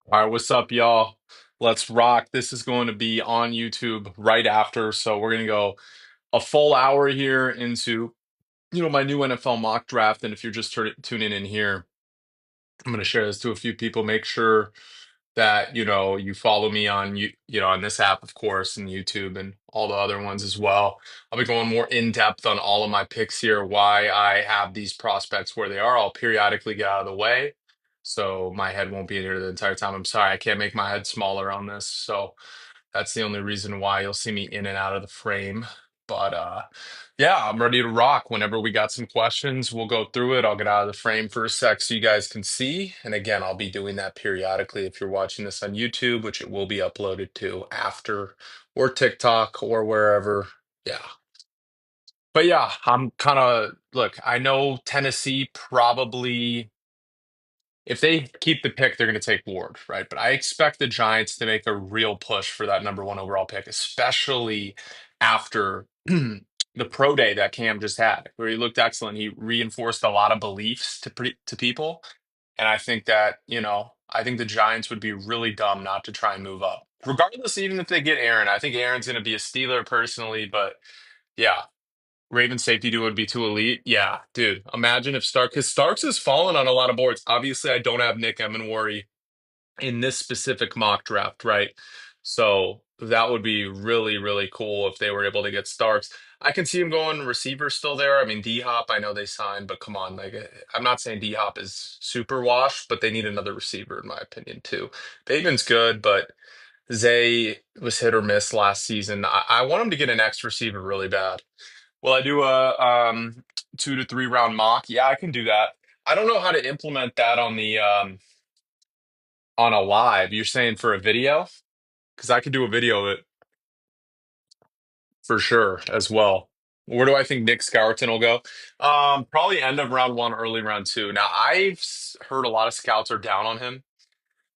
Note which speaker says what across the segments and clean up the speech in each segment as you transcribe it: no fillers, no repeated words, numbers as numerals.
Speaker 1: All right, what's up, y'all? Let's rock. This is going to be on YouTube right after. So we're going to go a full hour here into, my new NFL mock draft. And if you're just tuning in here, I'm going to share this to a few people. Make sure that, you follow me on on this app, of course, and YouTube and all the other ones as well. I'll be going more in depth on all of my picks here, why I have these prospects where they are. I'll periodically get out of the way. So my head won't be here the entire time. I'm sorry, I can't make my head smaller on this. So that's the only reason why you'll see me in and out of the frame. But yeah, I'm ready to rock. Whenever we got some questions, we'll go through it. I'll get out of the frame for a sec so you guys can see. And again, I'll be doing that periodically if you're watching this on YouTube, which it will be uploaded to after, or TikTok or wherever. Yeah. But yeah, I'm kind of look, I know Tennessee probably, if they keep the pick, they're going to take Ward, right? But I expect the Giants to make a real push for that number one overall pick, especially after the pro day that Cam just had, where he looked excellent. He reinforced a lot of beliefs to people, and I think that I think the Giants would be really dumb not to try and move up, regardless. Even if they get Aaron, I think Aaron's going to be a Steeler personally, but yeah. Raven safety duo would be too elite. Yeah, dude. Imagine if because Starks has fallen on a lot of boards. Obviously, I don't have Nick Emenworry in this specific mock draft, right? So that would be really, really cool if they were able to get Starks. I can see him going receiver still there. I mean, D Hop, I know they signed, but come on, like I'm not saying D Hop is super washed, but they need another receiver in my opinion too. Bateman's good, but Zay was hit or miss last season. I want him to get an X receiver really bad. Will I do a 2 to 3 round mock? Yeah, I can do that. I don't know how to implement that on the on a live. You're saying for a video? Because I could do a video of it for sure as well. Where do I think Nick Scourton will go? Probably end of round one, early round two. Now heard a lot of scouts are down on him.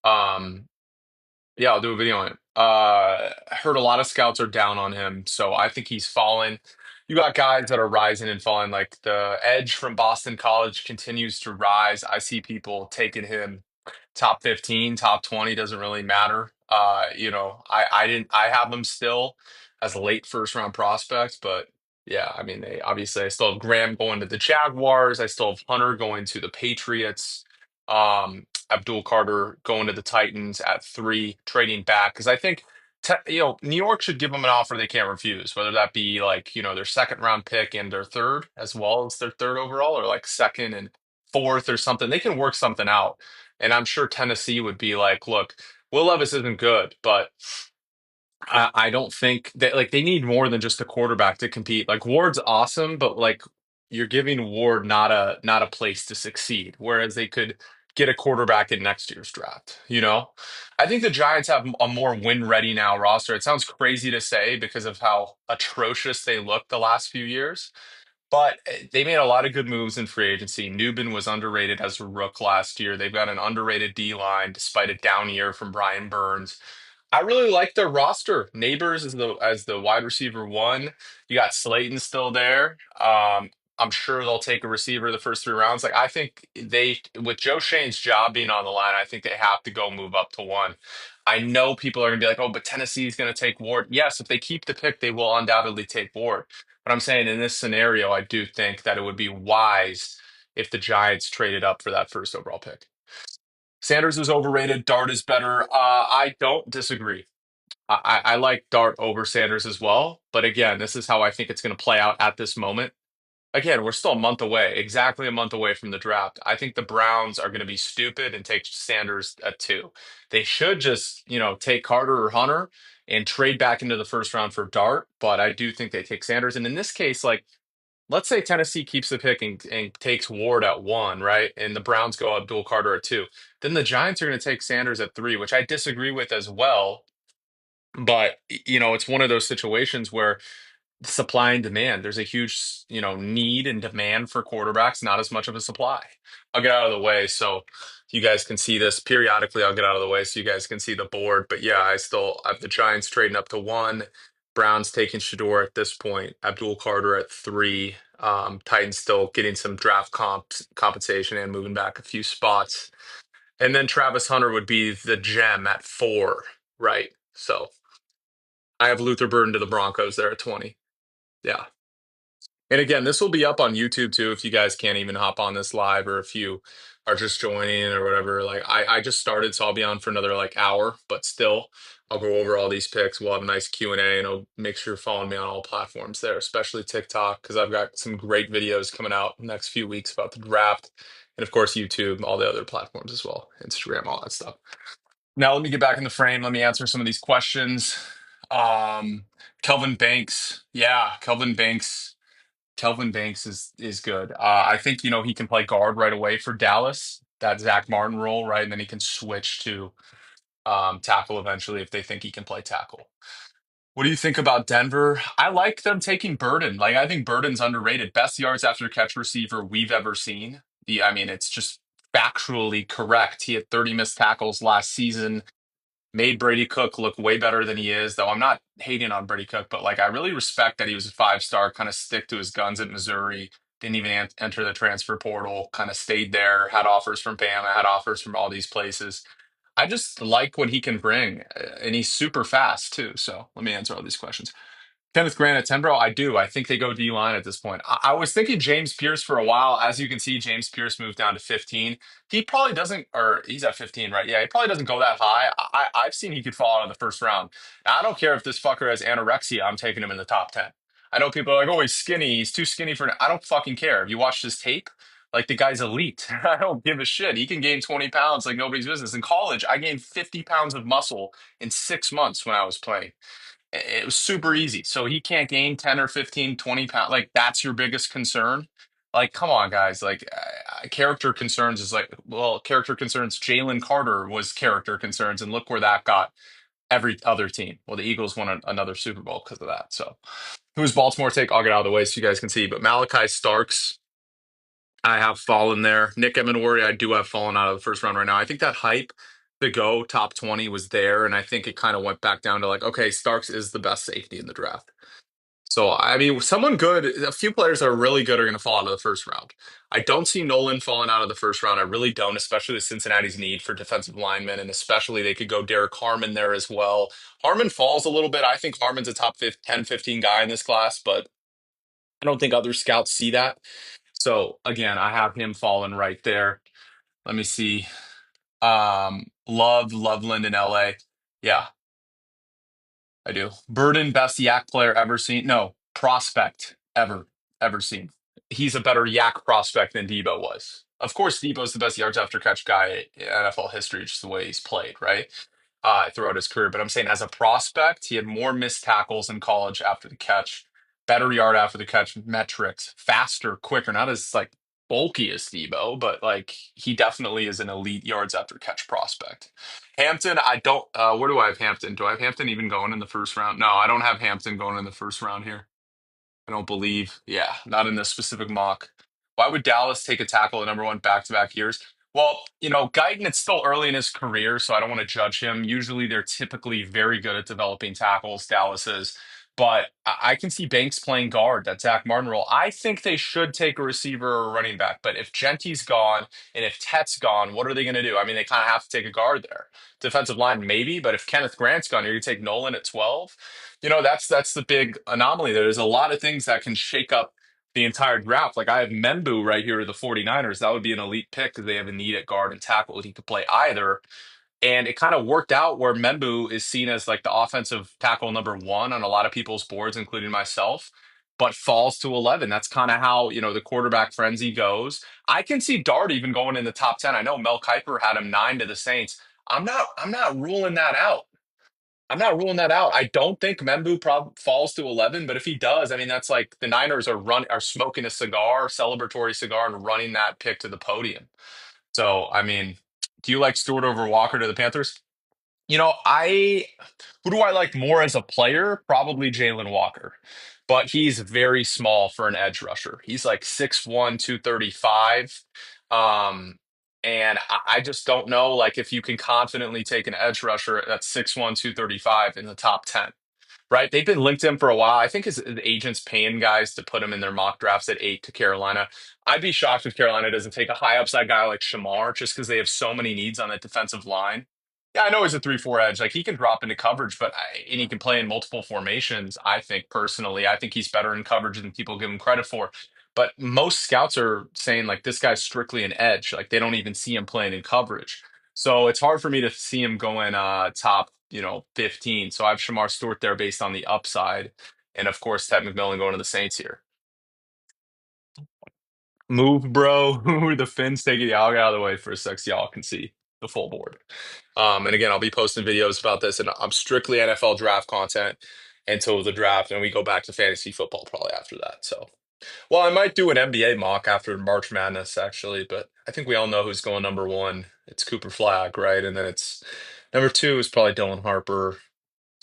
Speaker 1: Um, Yeah, I'll do a video on it. I heard a lot of scouts are down on him, so I think he's fallen. You got guys that are rising and falling, like the Edge from Boston College continues to rise. I see people taking him top 15, top 20, doesn't really matter. I have him still as a late first round prospect, but yeah, I mean, I still have Graham going to the Jaguars. I still have Hunter going to the Patriots. Abdul Carter going to the Titans at three, trading back because I think New York should give them an offer they can't refuse, whether that be like their second round pick and their third as well as their third overall, or like second and fourth or something. They can work something out, and I'm sure Tennessee would be like, look, Will Levis isn't good, but I don't think that like they need more than just a quarterback to compete. Like Ward's awesome, but like you're giving Ward not a place to succeed. Whereas they could get a quarterback in next year's draft. I think the Giants have a more win ready now roster. It sounds crazy to say because of how atrocious they looked the last few years, but they made a lot of good moves in free agency. Newbin was underrated as a rook last year. They've got an underrated D line despite a down year from Brian Burns. I really like their roster. Neighbors as the wide receiver one. You got Slayton still there. I'm sure they'll take a receiver the first 3 rounds. Like I think they with Joe Shane's job being on the line, I think they have to go move up to one. I know people are gonna be like, oh, but Tennessee's gonna take Ward. Yes, if they keep the pick, they will undoubtedly take Ward. But I'm saying in this scenario, I do think that it would be wise if the Giants traded up for that first overall pick. Sanders is overrated. Dart is better. I don't disagree. I like Dart over Sanders as well. But again, this is how I think it's going to play out at this moment. Again, we're still a month away, exactly a month away from the draft. I think the Browns are going to be stupid and take Sanders at two. They should just, take Carter or Hunter and trade back into the first round for Dart. But I do think they take Sanders. And in this case, like, let's say Tennessee keeps the pick and takes Ward at one, right? And the Browns go Abdul Carter at two. Then the Giants are going to take Sanders at three, which I disagree with as well. But, it's one of those situations where supply and demand, there's a huge, need and demand for quarterbacks, not as much of a supply. I'll get out of the way so you guys can see this periodically. I'll get out of the way so you guys can see the board. But yeah, I still have the Giants trading up to one. Browns taking Shedeur at this point, Abdul Carter at three. Titans still getting some draft compensation and moving back a few spots. And then Travis Hunter would be the gem at 4, right? So I have Luther Burden to the Broncos there at 20. Yeah. And again, this will be up on YouTube too if you guys can't even hop on this live or if you are just joining or whatever. Like I just started, so I'll be on for another like hour, but still I'll go over all these picks. We'll have a nice Q&A and I'll make sure you're following me on all platforms there, especially TikTok, because I've got some great videos coming out in the next few weeks about the draft. And of course, YouTube, all the other platforms as well, Instagram, all that stuff. Now let me get back in the frame. Let me answer some of these questions. Um, Kelvin Banks. Yeah, Kelvin Banks. Kelvin Banks is good. I think he can play guard right away for Dallas, that Zach Martin role, right, and then he can switch to tackle eventually if they think he can play tackle. What do you think about Denver? I like them taking Burden. Like I think Burden's underrated. Best yards after catch receiver we've ever seen. I mean, it's just factually correct. He had 30 missed tackles last season, made Brady Cook look way better than he is, though I'm not hating on Brady Cook, but like I really respect that he was a 5-star, kind of stick to his guns at Missouri, didn't even enter the transfer portal, kind of stayed there, had offers from Bama, had offers from all these places. I just like what he can bring, and he's super fast too. So let me answer all these questions. Kenneth Grant at 10, bro. I do. I think they go D line at this point. I was thinking James Pierce for a while. As you can see, James Pierce moved down to 15. He probably doesn't, or he's at 15, right? Yeah, he probably doesn't go that high. I've seen he could fall out of the first round. Now, I don't care if this fucker has anorexia. I'm taking him in the top 10. I know people are like, oh, he's skinny. He's too skinny for. I don't fucking care. If you watch this tape, like the guy's elite. I don't give a shit. He can gain 20 pounds like nobody's business. In college, I gained 50 pounds of muscle in 6 months when I was playing. It was super easy. So he can't gain 10 or 15, 20 pounds. Like, that's your biggest concern. Like, come on, guys. Like, character concerns is like, well, character concerns. Jalen Carter was character concerns. And look where that got every other team. Well, the Eagles won another Super Bowl because of that. So, who's Baltimore take? I'll get out of the way so you guys can see. But Malachi Starks, I have fallen there. Nick Emenwari, I do have fallen out of the first round right now. I think that hype to go top 20 was there, and I think it kind of went back down to like, okay, Starks is the best safety in the draft. So, I mean, someone good, a few players that are really good are going to fall out of the first round. I don't see Nolan falling out of the first round. I really don't, especially with Cincinnati's need for defensive linemen, and especially they could go Derek Harmon there as well. Harmon falls a little bit. I think Harmon's a top 5, 10, 15 guy in this class, but I don't think other scouts see that. So again, I have him falling right there. Let me see. Love Loveland in LA. Yeah, I do. Burden, best yak player ever seen. No, prospect ever seen. He's a better yak prospect than Debo was. Of course, Debo's the best yards after catch guy in NFL history, just the way he's played, right? Throughout his career. But I'm saying as a prospect, he had more missed tackles in college after the catch, better yard after the catch metrics, faster, quicker, not as like bulky as Debo, but like he definitely is an elite yards after catch prospect. Hampton, I don't. Where do I have Hampton? Do I have Hampton even going in the first round? No, I don't have Hampton going in the first round here. I don't believe. Yeah, not in this specific mock. Why would Dallas take a tackle at number one back-to-back years? Well, Guyton, it's still early in his career, so I don't want to judge him. Usually they're typically very good at developing tackles, Dallas is. But I can see Banks playing guard, that Zach Martin role. I think they should take a receiver or a running back. But if Genty's gone and if Tet's gone, what are they going to do? I mean, they kind of have to take a guard there. Defensive line, maybe. But if Kenneth Grant's gone, you're going to take Nolan at 12. That's the big anomaly. There's a lot of things that can shake up the entire draft. Like I have Membu right here, the 49ers. That would be an elite pick because they have a need at guard and tackle. He could play either. And it kind of worked out where Membu is seen as like the offensive tackle number one on a lot of people's boards, including myself, but falls to 11. That's kind of how, the quarterback frenzy goes. I can see Dart even going in the top 10. I know Mel Kiper had him 9 to the Saints. I'm not ruling that out. I'm not ruling that out. I don't think Membu falls to 11, but if he does, I mean, that's like the Niners are smoking a cigar, celebratory cigar, and running that pick to the podium. So, I mean, do you like Stewart over Walker to the Panthers? I who do I like more as a player? Probably Jalen Walker, but he's very small for an edge rusher. He's like 6'1", 235. Um, and I just don't know, like, if you can confidently take an edge rusher that's 6'1", 235 in the top 10. right? They've been linked to him for a while. I think his agent's paying guys to put him in their mock drafts at 8 to Carolina. I'd be shocked if Carolina doesn't take a high upside guy like Shamar just because they have so many needs on that defensive line. Yeah, I know he's a 3-4 edge. Like he can drop into coverage, and he can play in multiple formations. I think personally, I think he's better in coverage than people give him credit for. But most scouts are saying like this guy's strictly an edge. Like they don't even see him playing in coverage. So it's hard for me to see him going top, 15. So I have Shamar Stewart there based on the upside. And of course, Ted McMillan going to the Saints here. Move, bro. The Finns taking the I'll get out of the way for a sec so y'all can see the full board. And again, I'll be posting videos about this, and I'm strictly NFL draft content until the draft, and we go back to fantasy football probably after that. So, well, I might do an NBA mock after March Madness, actually, but I think we all know who's going number one. It's Cooper Flag, right? And then it's number two is probably Dylan Harper,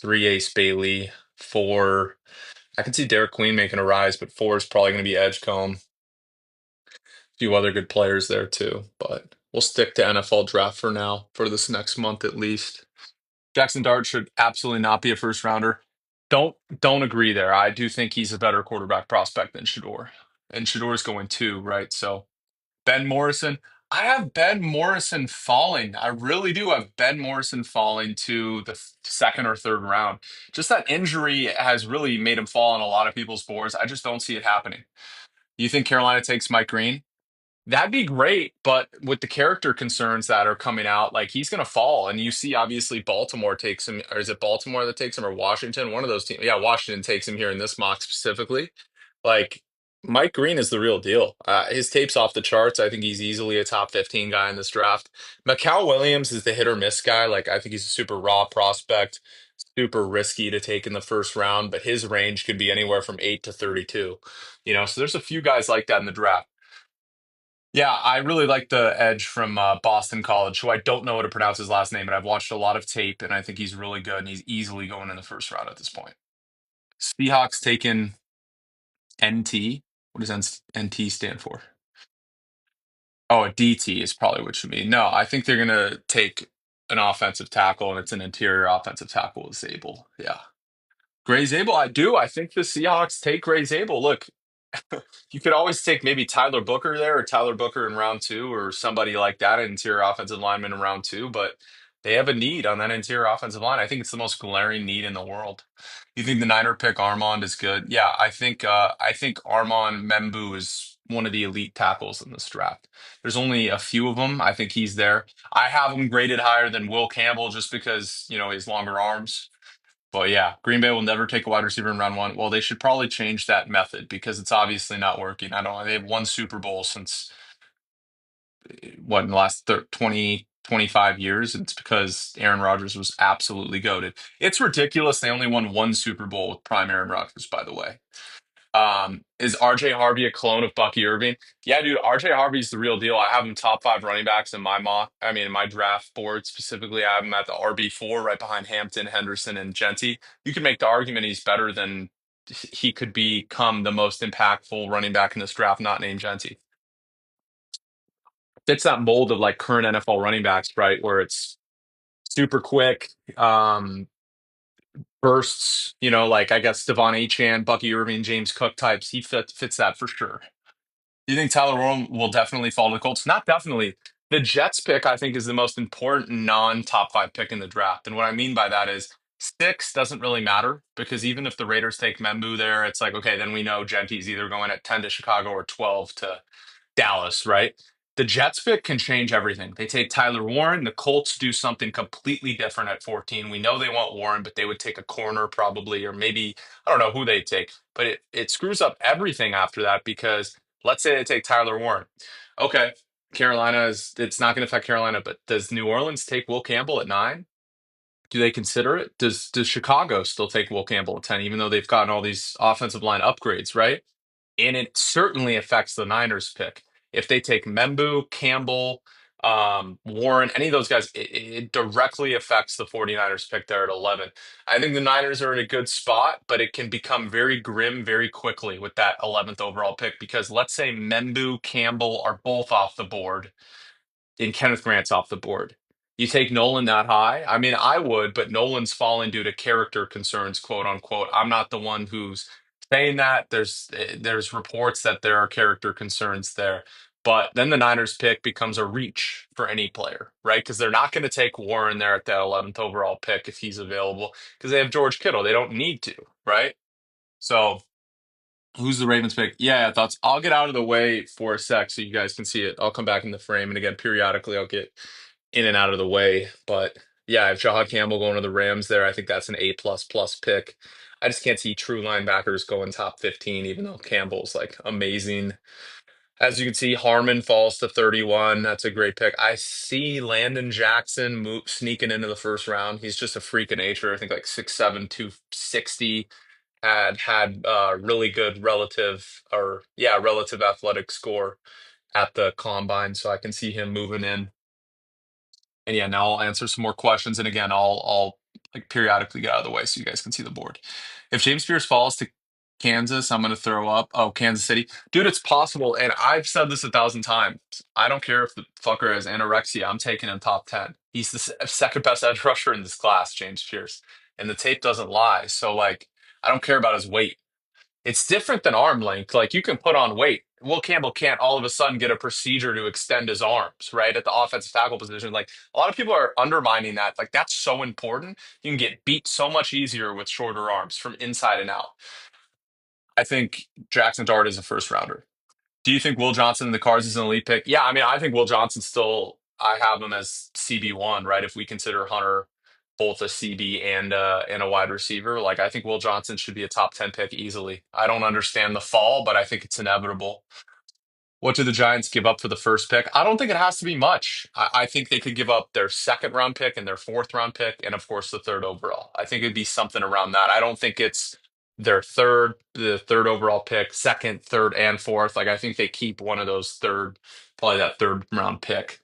Speaker 1: three Ace Bailey, four. I can see Derek Queen making a rise, but four is probably going to be Edgecombe. A few other good players there too, but we'll stick to NFL draft for now, for this next month at least. Jackson Dart should absolutely not be a first rounder. Don't agree there. I do think he's a better quarterback prospect than Shedeur. And Shedeur going two, right? So Ben Morrison. I have Ben Morrison falling. I really do have Ben Morrison falling to the second or third round. Just that injury has really made him fall on a lot of people's boards. I just don't see it happening. You think Carolina takes Mike Green? That'd be great, but with the character concerns that are coming out, like he's going to fall. And you see, obviously, Baltimore takes him, or is it Baltimore that takes him, or Washington? One of those teams. Yeah, Washington takes him here in this mock specifically. Like Mike Green is the real deal. His tape's off the charts. I think he's easily a top 15 guy in this draft. Mikal Williams is the hit or miss guy. Like I think he's a super raw prospect, super risky to take in the first round, but his range could be anywhere from 8 to 32. So there's a few guys like that in the draft. Yeah, I really like the edge from Boston College, who I don't know how to pronounce his last name, but I've watched a lot of tape, and I think he's really good, and he's easily going in the first round at this point. Seahawks taken NT. What does NT stand for? Oh, a DT is probably what you mean. No, I think they're going to take an offensive tackle, and it's an interior offensive tackle with Zabel. Yeah. Gray Zabel, I do. I think the Seahawks take Gray Zabel. Look, you could always take maybe Tyler Booker there or Tyler Booker in round two or somebody like that, an interior offensive lineman in round two, but they have a need on that interior offensive line. I think it's the most glaring need in the world. You think the Niner pick Armand is good? Yeah, I think Armand Membu is one of the elite tackles in this draft. There's only a few of them. I think he's there. I have him graded higher than Will Campbell just because, his longer arms. But yeah, Green Bay will never take a wide receiver in round one. Well, they should probably change that method because it's obviously not working. I don't know. They have won Super Bowl since what in the last 20, 25 years. It's because Aaron Rodgers was absolutely goated. It's ridiculous. They only won one Super Bowl with prime Aaron Rodgers, by the way. Is RJ Harvey a clone of Bucky Irving? Yeah, dude, RJ Harvey's the real deal. I have him top five running backs in my mock. I mean, in my draft board specifically, I have him at the RB4 right behind Hampton, Henderson, and Genty. You can make the argument he's better than he could become the most impactful running back in this draft, not named Genty. Fits that mold of like current NFL running backs, right? Where it's super quick, bursts, like I guess Devon Achane, Bucky Irving, James Cook types. He fits that for sure. You think Tyler Warren will definitely fall to the Colts? Not definitely. The Jets pick, I think, is the most important non-top five pick in the draft. And what I mean by that is six doesn't really matter because even if the Raiders take Membu there, it's like, okay, then we know Genty's either going at 10 to Chicago or 12 to Dallas, right? The Jets pick can change everything. They take Tyler Warren. The Colts do something completely different at 14. We know they want Warren, but they would take a corner probably, or maybe, I don't know who they take. But it screws up everything after that because let's say they take Tyler Warren. Okay, it's not going to affect Carolina, but does New Orleans take Will Campbell at 9? Do they consider it? Does Chicago still take Will Campbell at 10, even though they've gotten all these offensive line upgrades, right? And it certainly affects the Niners pick. If they take Membu, Campbell, Warren, any of those guys, it directly affects the 49ers pick there at 11. I think the Niners are in a good spot, but it can become very grim very quickly with that 11th overall pick because let's say Membu, Campbell are both off the board and Kenneth Grant's off the board. You take Nolan that high? I mean, I would, but Nolan's fallen due to character concerns, quote unquote. I'm not the one who's saying that. There's reports that there are character concerns there. But then the Niners pick becomes a reach for any player, right? Because they're not going to take Warren there at that 11th overall pick if he's available because they have George Kittle. They don't need to, right? So who's the Ravens pick? Yeah, thoughts. I'll get out of the way for a sec so you guys can see it. I'll come back in the frame, and again, periodically I'll get in and out of the way. But yeah, I have Jahad Campbell going to the Rams there. I think that's an A plus plus pick. I just can't see true linebackers going top 15, even though Campbell's like amazing. As you can see, Harmon falls to 31. That's a great pick. I see Landon Jackson sneaking into the first round. He's just a freak of nature. I think like 6'7", 260 had really good relative athletic score at the combine, so I can see him moving in. And yeah, now I'll answer some more questions, and again, I'll like periodically get out of the way so you guys can see the board. If James Spears falls to Kansas, I'm going to throw up. Oh, Kansas City, dude, it's possible, and I've said this 1,000 times. I don't care if the fucker has anorexia. I'm taking him top 10. He's the second best edge rusher in this class, James Spears, and the tape doesn't lie. So like, I don't care about his weight. It's different than arm length. Like you can put on weight. Will Campbell can't all of a sudden get a procedure to extend his arms, right? At the offensive tackle position. Like a lot of people are undermining that. Like that's so important. You can get beat so much easier with shorter arms from inside and out. I think Jackson Dart is a first rounder. Do you think Will Johnson in the cards is an elite pick? Yeah, I mean, I think Will Johnson still, I have him as CB1, right? If we consider Hunter both a CB and a wide receiver, like I think Will Johnson should be a top 10 pick easily. I don't understand the fall, but I think it's inevitable. What do the Giants give up for the first pick? I don't think it has to be much. I think they could give up their second round pick and their fourth round pick, and of course the third overall. I think it'd be something around that. I don't think it's the third overall pick, second, third, and fourth. Like I think they keep one of those probably that third round pick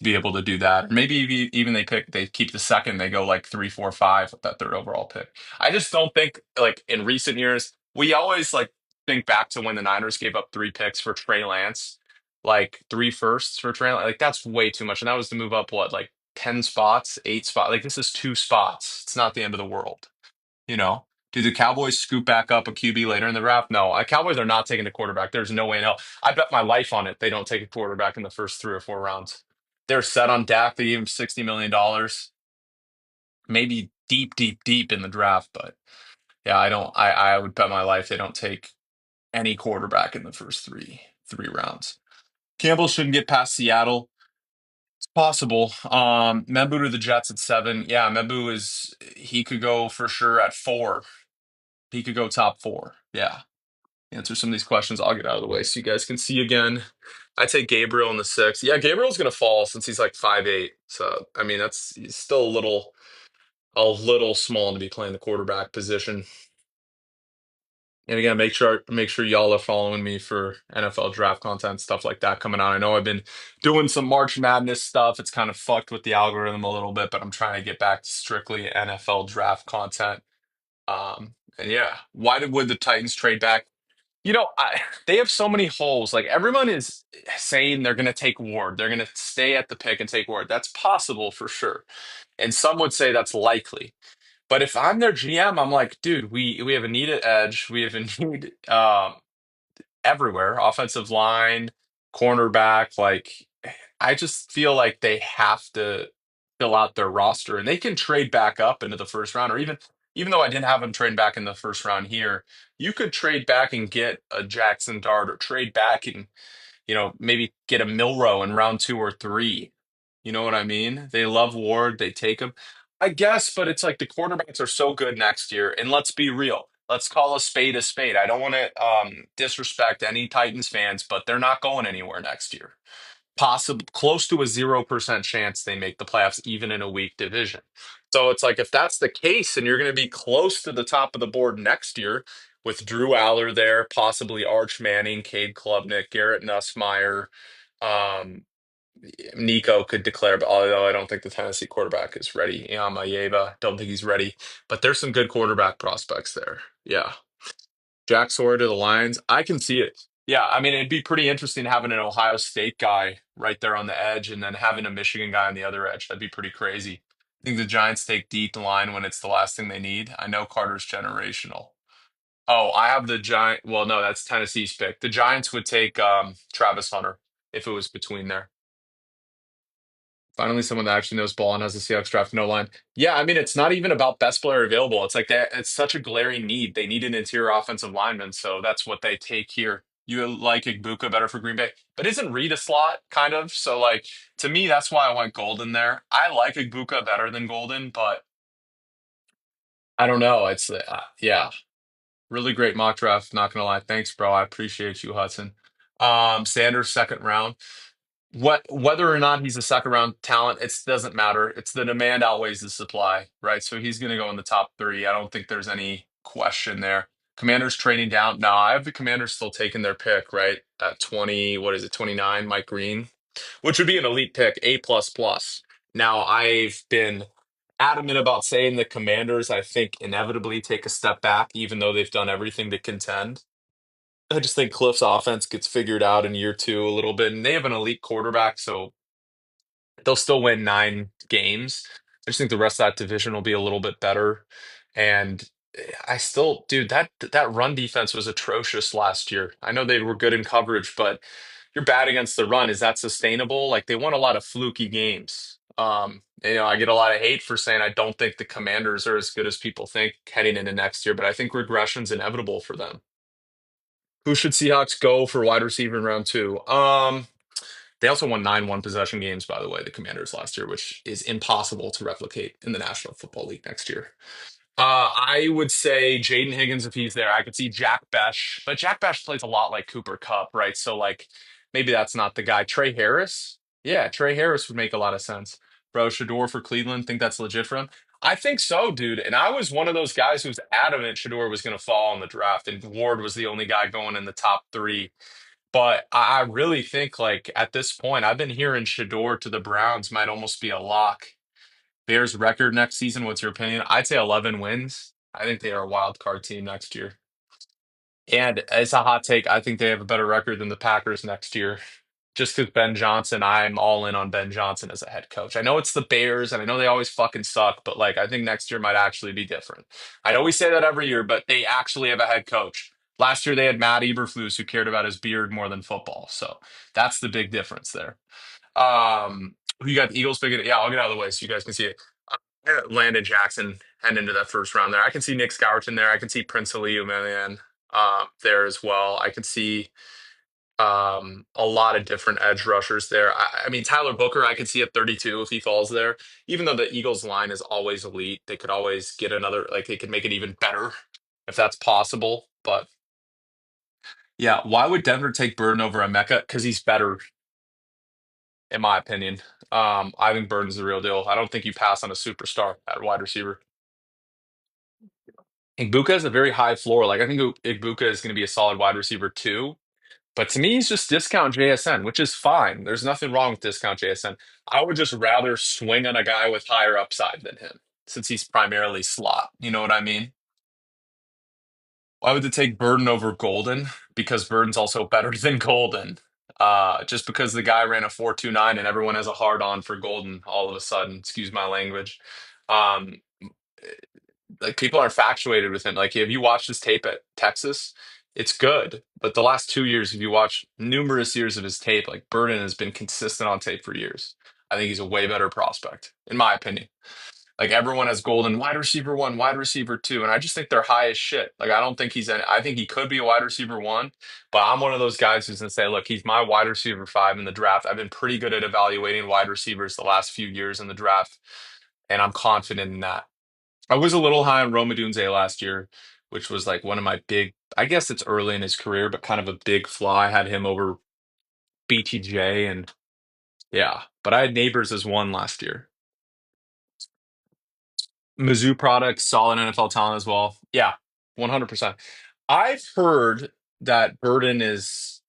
Speaker 1: be able to do that. Or maybe even they keep the second, they go like 3, 4, 5 with that third overall pick. I just don't think like in recent years, we always like think back to when the Niners gave up 3 picks for Trey Lance, like 3 firsts for Trey Lance. Like that's way too much. And that was to move up what, like 10 spots, 8 spots. Like this is 2 spots. It's not the end of the world. You know, do the Cowboys scoop back up a QB later in the draft? No, Cowboys are not taking the quarterback. There's no way in hell. I bet my life on it. They don't take a quarterback in the first 3 or 4 rounds. They're set on Dak. They gave him $60 million, maybe deep, deep, deep in the draft. But yeah, I don't. I would bet my life they don't take any quarterback in the first three rounds. Campbell shouldn't get past Seattle. It's possible. Membu to the Jets at 7. Yeah, Membu he could go for sure at 4. He could go top 4. Yeah. Answer some of these questions. I'll get out of the way so you guys can see again. I take Gabriel in the 6th. Yeah, Gabriel's gonna fall since he's like 5'8". So I mean he's still a little small to be playing the quarterback position. And again, make sure y'all are following me for NFL draft content, stuff like that coming on. I know I've been doing some March Madness stuff. It's kind of fucked with the algorithm a little bit, but I'm trying to get back to strictly NFL draft content. And yeah, would the Titans trade back? They have so many holes. Like everyone is saying they're going to take Ward. They're going to stay at the pick and take Ward. That's possible for sure. And some would say that's likely. But if I'm their GM, I'm like, dude, we have a need at edge. We have a need everywhere. Offensive line, cornerback. Like I just feel like they have to fill out their roster, and they can trade back up into the first round, or even though I didn't have them trade back in the first round here, you could trade back and get a Jackson Dart, or trade back and maybe get a Milrow in round 2 or 3. You know what I mean? They love Ward, they take him, I guess, but it's like the quarterbacks are so good next year, and let's be real. Let's call a spade a spade. I don't want to disrespect any Titans fans, but they're not going anywhere next year. Possible close to a 0% chance they make the playoffs even in a weak division. So it's like if that's the case and you're going to be close to the top of the board next year with Drew Aller there, possibly Arch Manning, Cade Klubnik, Garrett Nussmeier, um, Nico could declare, but although I don't think the Tennessee quarterback is ready. Yamayeva, don't think he's ready, but there's some good quarterback prospects there. Yeah. Jack Sawyer to the Lions. I can see it. Yeah, I mean, it'd be pretty interesting having an Ohio State guy right there on the edge and then having a Michigan guy on the other edge. That'd be pretty crazy. I think the Giants take deep line when it's the last thing they need. I know Carter's generational. Oh, I have the Giant. Well, no, that's Tennessee's pick. The Giants would take Travis Hunter if it was between there. Finally, someone that actually knows ball and has the Seahawks draft no line. Yeah, I mean, it's not even about best player available. It's like that. It's such a glaring need. They need an interior offensive lineman, so that's what they take here. You like Igbuka better for Green Bay, but isn't Reed a slot kind of? So, like to me, that's why I went Golden there. I like Igbuka better than Golden, but I don't know. It's yeah, really great mock draft. Not gonna lie. Thanks, bro. I appreciate you, Hudson. Sanders second round. Whether or not he's a second round talent, it doesn't matter. It's the demand outweighs the supply, right? So he's going to go in the top three. I don't think there's any question there. Commanders trading down. No, I have the Commanders still taking their pick, right? At 20, what is it, 29, Mike Green, which would be an elite pick, A plus plus. Now, I've been adamant about saying the Commanders, I think, inevitably take a step back, even though they've done everything to contend. I just think Cliff's offense gets figured out in year two a little bit, and they have an elite quarterback, so they'll still win 9 games. I just think the rest of that division will be a little bit better. And I still, dude, that run defense was atrocious last year. I know they were good in coverage, but you're bad against the run. Is that sustainable? Like they won a lot of fluky games. I get a lot of hate for saying I don't think the Commanders are as good as people think heading into next year, but I think regression's inevitable for them. Who should Seahawks go for wide receiver in round two? They also won 9 possession games, by the way, the Commanders last year, which is impossible to replicate in the National Football League next year. I would say Jaden Higgins if he's there. I could see Jack Besh, but Jack Besh plays a lot like Cooper Cup, right? So like maybe that's not the guy. Trey Harris, yeah, Trey Harris would make a lot of sense. Bro, Shedeur for Cleveland, think that's legit for him? I think so, dude. And I was one of those guys who's adamant Shedeur was going to fall in the draft, and Ward was the only guy going in the top three. But I really think, like, at this point, I've been hearing Shador to the Browns might almost be a lock. Bears record next season, what's your opinion? I'd say 11 wins. I think they are a wild card team next year. And it's a hot take. I think they have a better record than the Packers next year. Just because Ben Johnson, I'm all in on Ben Johnson as a head coach. I know it's the Bears, and I know they always fucking suck, but like I think next year might actually be different. I know we say that every year, but they actually have a head coach. Last year they had Matt Eberflus, who cared about his beard more than football. So that's the big difference there. Who you got the Eagles picking? Yeah, I'll get out of the way so you guys can see it. Landon Jackson heading into that first round there. I can see Nick Scourton there. I can see Prince Aliumayan there as well. I can see a lot of different edge rushers there. I mean, Tyler Booker, I could see at 32 if he falls there. Even though the Eagles line is always elite, they could always get another, like, they could make it even better if that's possible. But yeah, why would Denver take Burden over Emeka? Because he's better, in my opinion. I think Burden's the real deal. I don't think you pass on a superstar at wide receiver. Igbuka has a very high floor. Like, I think Igbuka is going to be a solid wide receiver too. But to me, he's just discount JSN, which is fine. There's nothing wrong with discount JSN. I would just rather swing on a guy with higher upside than him, since he's primarily slot. You know what I mean? Why would they take Burden over Golden? Because Burden's also better than Golden. Just because the guy ran a 4.29 and everyone has a hard on for Golden all of a sudden, excuse my language. Um, like people are infatuated with him. Like if you watch his tape at Texas, it's good. But the last 2 years, if you watch numerous years of his tape, like Burden has been consistent on tape for years. I think he's a way better prospect, in my opinion. Like everyone has Golden wide receiver one, wide receiver two, and I just think they're high as shit. Like I don't think he's any, I think he could be a wide receiver one, but I'm one of those guys who's gonna say, look, he's my wide receiver five in the draft. I've been pretty good at evaluating wide receivers the last few years in the draft, and I'm confident in that. I was a little high on Rome Odunze last year, which was like one of my big, I guess it's early in his career, but kind of a big flaw. I had him over BTJ and yeah, but I had Neighbors as one last year. Mizzou product, solid NFL talent as well. Yeah, 100%. I've heard that Burden is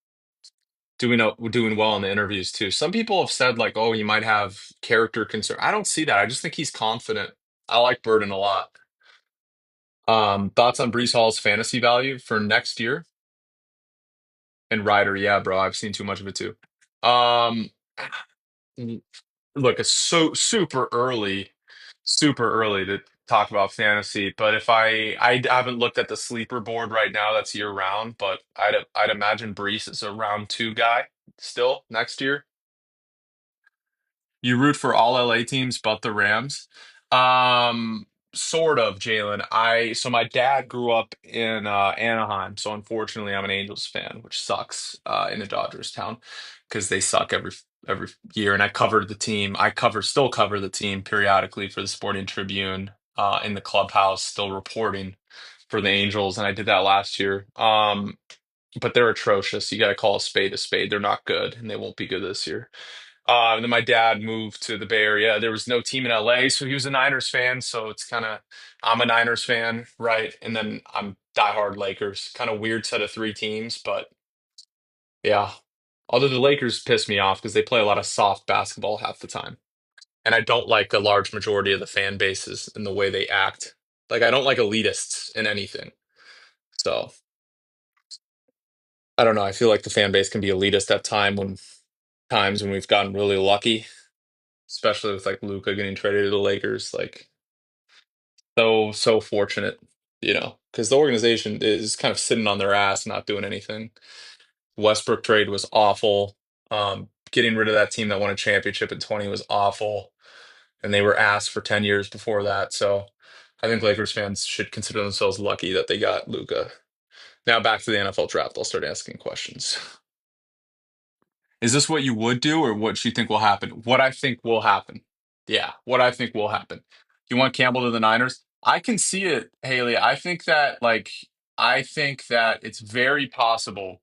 Speaker 1: doing well in the interviews too. Some people have said like, oh, you might have character concern. I don't see that. I just think he's confident. I like Burden a lot. Thoughts on Brees Hall's fantasy value for next year? And Ryder, yeah, bro, I've seen too much of it too. Um, Look, it's so super early to talk about fantasy. But if I haven't looked at the sleeper board right now, that's year round. But I'd imagine Brees is a round two guy still next year. You root for all LA teams but the Rams. Sort of, Jalen. So my dad grew up in Anaheim, so unfortunately I'm an Angels fan, which sucks in a Dodgers town because they suck every year. And I covered the team. Still cover the team periodically for the Sporting Tribune in the clubhouse, still reporting for the Angels, and I did that last year. But they're atrocious. You got to call a spade a spade. They're not good, and they won't be good this year. And then my dad moved to the Bay Area. There was no team in LA, so he was a Niners fan. So it's kind of, I'm a Niners fan, right? And then I'm diehard Lakers. Kind of weird set of three teams, but yeah. Although the Lakers piss me off because they play a lot of soft basketball half the time. And I don't like a large majority of the fan bases and the way they act. Like, I don't like elitists in anything. So I don't know. I feel like the fan base can be elitist at times when we've gotten really lucky, especially with like Luca getting traded to the Lakers. Like, so fortunate, because the organization is kind of sitting on their ass, not doing anything. Westbrook trade was awful. Getting rid of that team that won a championship in 20 was awful, and they were asked for 10 years before that. So I think Lakers fans should consider themselves lucky that they got Luca. Now back to the NFL draft. I'll start asking questions. Is this what you would do, or what you think will happen? What I think will happen. Yeah, what I think will happen. You want Campbell to the Niners? I can see it, Haley. I think that it's very possible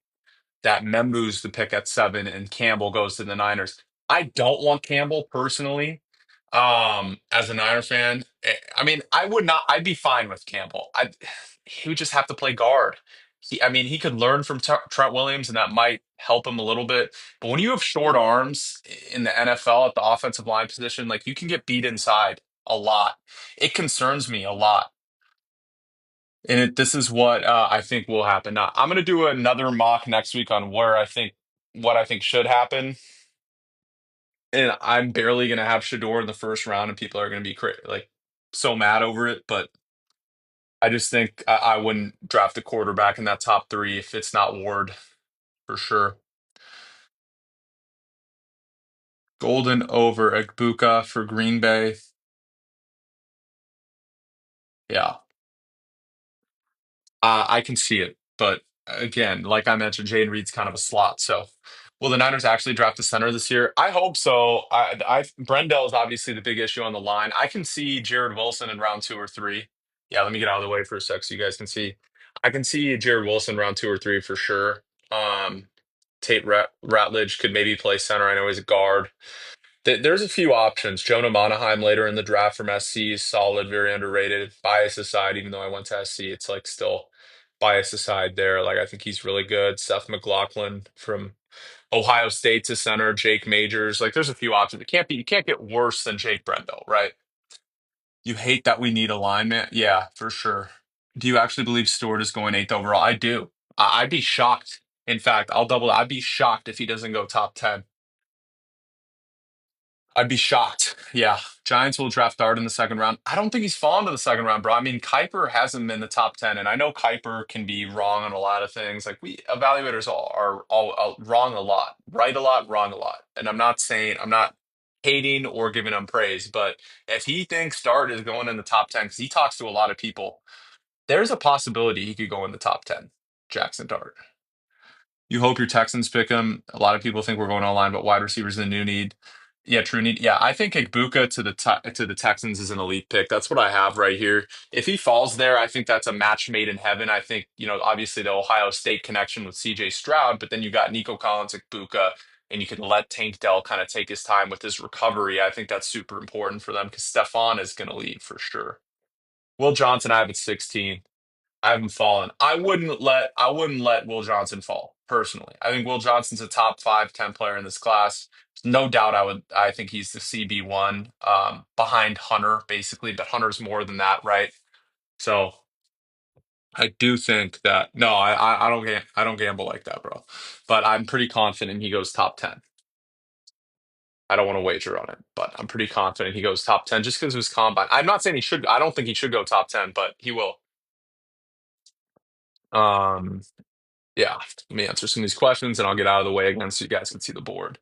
Speaker 1: that Membu's the pick at 7 and Campbell goes to the Niners. I don't want Campbell personally. As a Niner fan, I mean, I would not. I'd be fine with Campbell. He would just have to play guard. I mean, he could learn from Trent Williams, and that might help him a little bit. But when you have short arms in the NFL at the offensive line position, like you can get beat inside a lot. It concerns me a lot. And this is what I think will happen. Now, I'm going to do another mock next week on what I think should happen. And I'm barely going to have Shedeur in the first round, and people are going to be like so mad over it. But I just think I wouldn't draft a quarterback in that top three if it's not Ward for sure. Golden over Egbuka for Green Bay. Yeah, I can see it. But again, like I mentioned, Jaden Reed's kind of a slot. So will the Niners actually draft a center this year? I hope so. Brendel is obviously the big issue on the line. I can see Jared Wilson in round 2 or 3. Yeah, let me get out of the way for a sec so you guys can see. I can see Jared Wilson round 2 or 3 for sure. Um, Ratledge could maybe play center. I know he's a guard. There's a few options. Jonah Monaheim later in the draft from SC is solid, very underrated. Bias aside, even though I went to SC, it's like still bias aside there. Like I think he's really good. Seth McLaughlin from Ohio State to center, Jake Majors. Like there's a few options. You can't get worse than Jake Brendel, right? You hate that we need alignment. Yeah, for sure. Do you actually believe Stewart is going eighth overall? I do. I'd be shocked. In fact, I'll double. I'd be shocked if he doesn't go top 10. I'd be shocked. Yeah. Giants will draft Dart in the second round. I don't think he's fallen to the second round, bro. I mean, Kuiper hasn't been the top 10, and I know Kuiper can be wrong on a lot of things. Like, we evaluators are all wrong a lot, right a lot, wrong a lot. And I'm not hating or giving him praise, but if he thinks Dart is going in the top 10, because he talks to a lot of people, there's a possibility he could go in the top 10, Jackson Dart. You hope your Texans pick him. A lot of people think we're going online, but wide receivers is a new need. Yeah, true need. Yeah, I think Igbuka to the Texans is an elite pick. That's what I have right here. If he falls there, I think that's a match made in heaven. I think, obviously the Ohio State connection with CJ Stroud, but then you got Nico Collins, Igbuka, and you can let Tank Dell kind of take his time with his recovery. I think that's super important for them because Stefan is going to leave for sure. Will Johnson, I have at 16. I haven't fallen. I wouldn't let Will Johnson fall, personally. I think Will Johnson's a top 5, 10 player in this class. No doubt I think he's the CB1, behind Hunter, basically, but Hunter's more than that, right? So I do think that no, I don't gamble like that, bro. But I'm pretty confident he goes top 10. I don't want to wager on it, but I'm pretty confident he goes top 10 just because of his combine. I'm not saying he should. I don't think he should go top 10, but he will. Um, yeah. Let me answer some of these questions and I'll get out of the way again so you guys can see the board.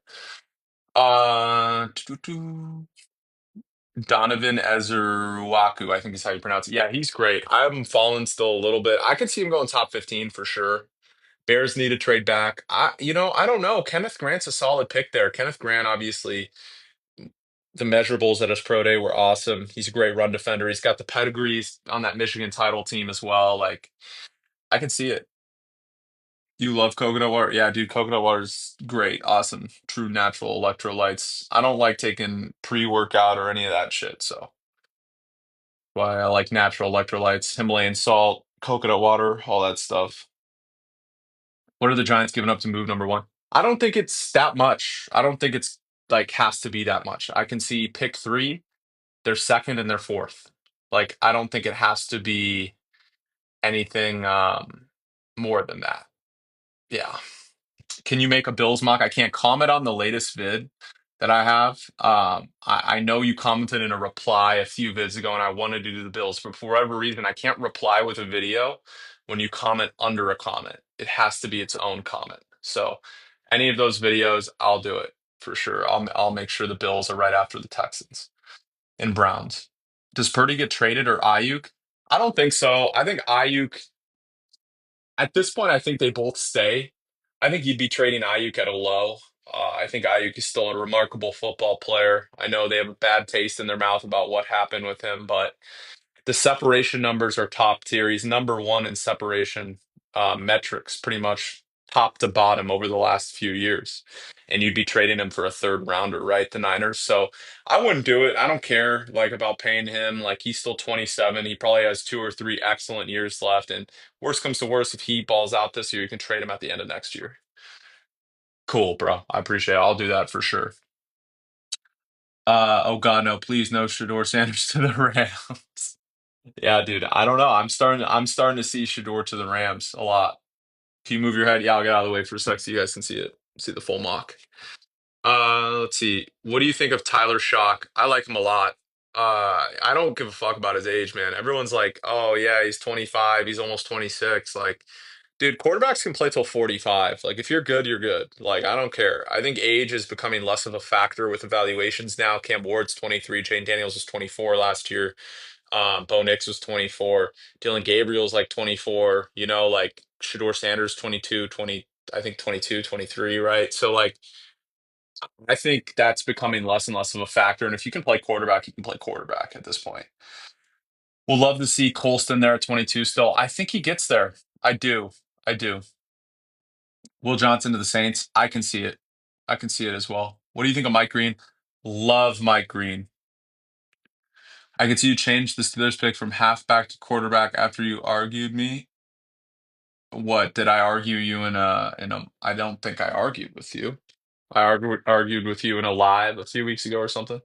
Speaker 1: Donovan Ezerwaku, I think is how you pronounce it. Yeah, he's great. I have him fallen still a little bit. I could see him going top 15 for sure. Bears need to trade back. I don't know. Kenneth Grant's a solid pick there. Kenneth Grant, obviously, the measurables at his pro day were awesome. He's a great run defender. He's got the pedigrees on that Michigan title team as well. Like, I can see it. You love coconut water? Yeah, dude, coconut water's great. Awesome. True natural electrolytes. I don't like taking pre-workout or any of that shit, so why I like natural electrolytes, Himalayan salt, coconut water, all that stuff. What are the Giants giving up to move number one? I don't think it's that much. I don't think it's like has to be that much. I can see pick three, their second, and their fourth. Like, I don't think it has to be anything more than that. Yeah. Can you make a Bills mock? I can't comment on the latest vid that I have. I know you commented in a reply a few vids ago, and I wanted to do the Bills, but for whatever reason, I can't reply with a video when you comment under a comment. It has to be its own comment. So, any of those videos, I'll do it for sure. I'll make sure the Bills are right after the Texans and Browns. Does Purdy get traded or Ayuk? I don't think so. I think Ayuk at this point, I think they both stay. I think you'd be trading Ayuk at a low. I think Ayuk is still a remarkable football player. I know they have a bad taste in their mouth about what happened with him, but the separation numbers are top tier. He's number one in separation metrics, pretty much top to bottom over the last few years. And you'd be trading him for a third rounder, right? The Niners. So I wouldn't do it. I don't care like about paying him. Like he's still 27. He probably has two or three excellent years left. And worst comes to worst, if he balls out this year, you can trade him at the end of next year. Cool, bro. I appreciate it. I'll do that for sure. Oh God, no, please no Shedeur Sanders to the Rams. Yeah, dude. I don't know. I'm starting to see Shedeur to the Rams a lot. Can you move your head? Yeah, I'll get out of the way for a sec so you guys can see it. See the full mock. Let's see. What do you think of Tyler Shock? I like him a lot. I don't give a fuck about his age, man. Everyone's like, "Oh yeah, he's 25, he's almost 26." Like, dude, quarterbacks can play till 45. Like, if you're good, you're good. Like, I don't care. I think age is becoming less of a factor with evaluations now. Cam Ward's 23, Jane Daniels was 24 last year. Bo Nix was 24. Dylan Gabriel's like 24, like Shedeur Sanders 22, 20, I think 22, 23, right? So like I think that's becoming less and less of a factor. And if you can play quarterback, you can play quarterback at this point. We'll love to see Colston there at 22 still. I think he gets there. I do. I do. Will Johnson to the Saints. I can see it. I can see it as well. What do you think of Mike Green? Love Mike Green. I could see you change the Steelers pick from halfback to quarterback after you argued me. What did I argue you in a I don't think I argued with you. I argued with you in a live a few weeks ago or something.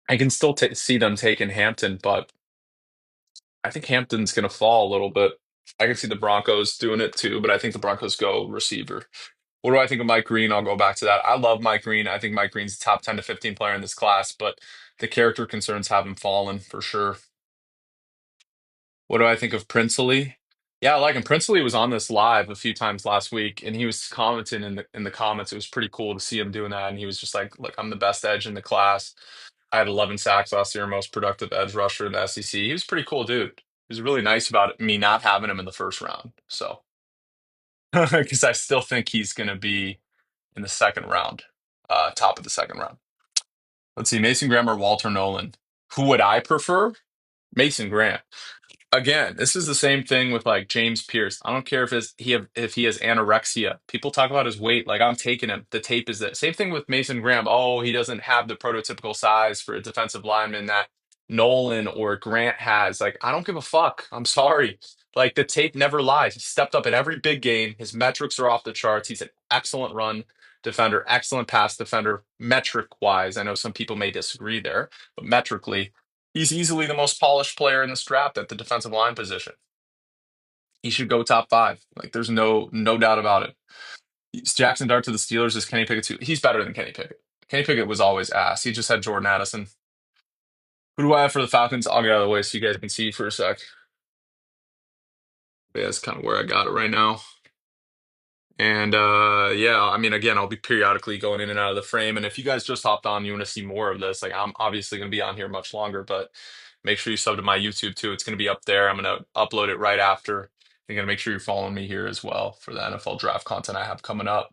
Speaker 1: I can still see them taking Hampton, but I think Hampton's going to fall a little bit. I can see the Broncos doing it too, but I think the Broncos go receiver. What do I think of Mike Green? I'll go back to that. I love Mike Green. I think Mike Green's a top 10 to 15 player in this class, but the character concerns have him fallen for sure. What do I think of Princely? Yeah, I like him. Princely was on this live a few times last week, and he was commenting in the comments. It was pretty cool to see him doing that, and he was just like, "Look, I'm the best edge in the class. I had 11 sacks last year, most productive edge rusher in the SEC." He was a pretty cool, dude. He was really nice about me not having him in the first round. So, because I still think he's going to be in the second round, top of the second round. Let's see, Mason Graham or Walter Nolan. Who would I prefer? Mason Graham. Again, this is the same thing with like James Pierce. I don't care if he has anorexia. People talk about his weight, like I'm taking him. The tape is that same thing with Mason Graham. Oh, he doesn't have the prototypical size for a defensive lineman that Nolan or Grant has. Like, I don't give a fuck. I'm sorry. Like the tape never lies. He stepped up at every big game. His metrics are off the charts. He's an excellent run defender, excellent pass defender, metric wise. I know some people may disagree there, but metrically. He's easily the most polished player in this draft at the defensive line position. He should go top five. Like there's no doubt about it. Jackson Dart to the Steelers is Kenny Pickett too. He's better than Kenny Pickett. Kenny Pickett was always ass. He just had Jordan Addison. Who do I have for the Falcons? I'll get out of the way so you guys can see for a sec. Yeah, that's kind of where I got it right now. And yeah, I mean, again, I'll be periodically going in and out of the frame. And if you guys just hopped on, you want to see more of this, like I'm obviously going to be on here much longer, but make sure you sub to my YouTube too. It's going to be up there. I'm going to upload it right after. You're going to make sure you're following me here as well for the NFL draft content I have coming up.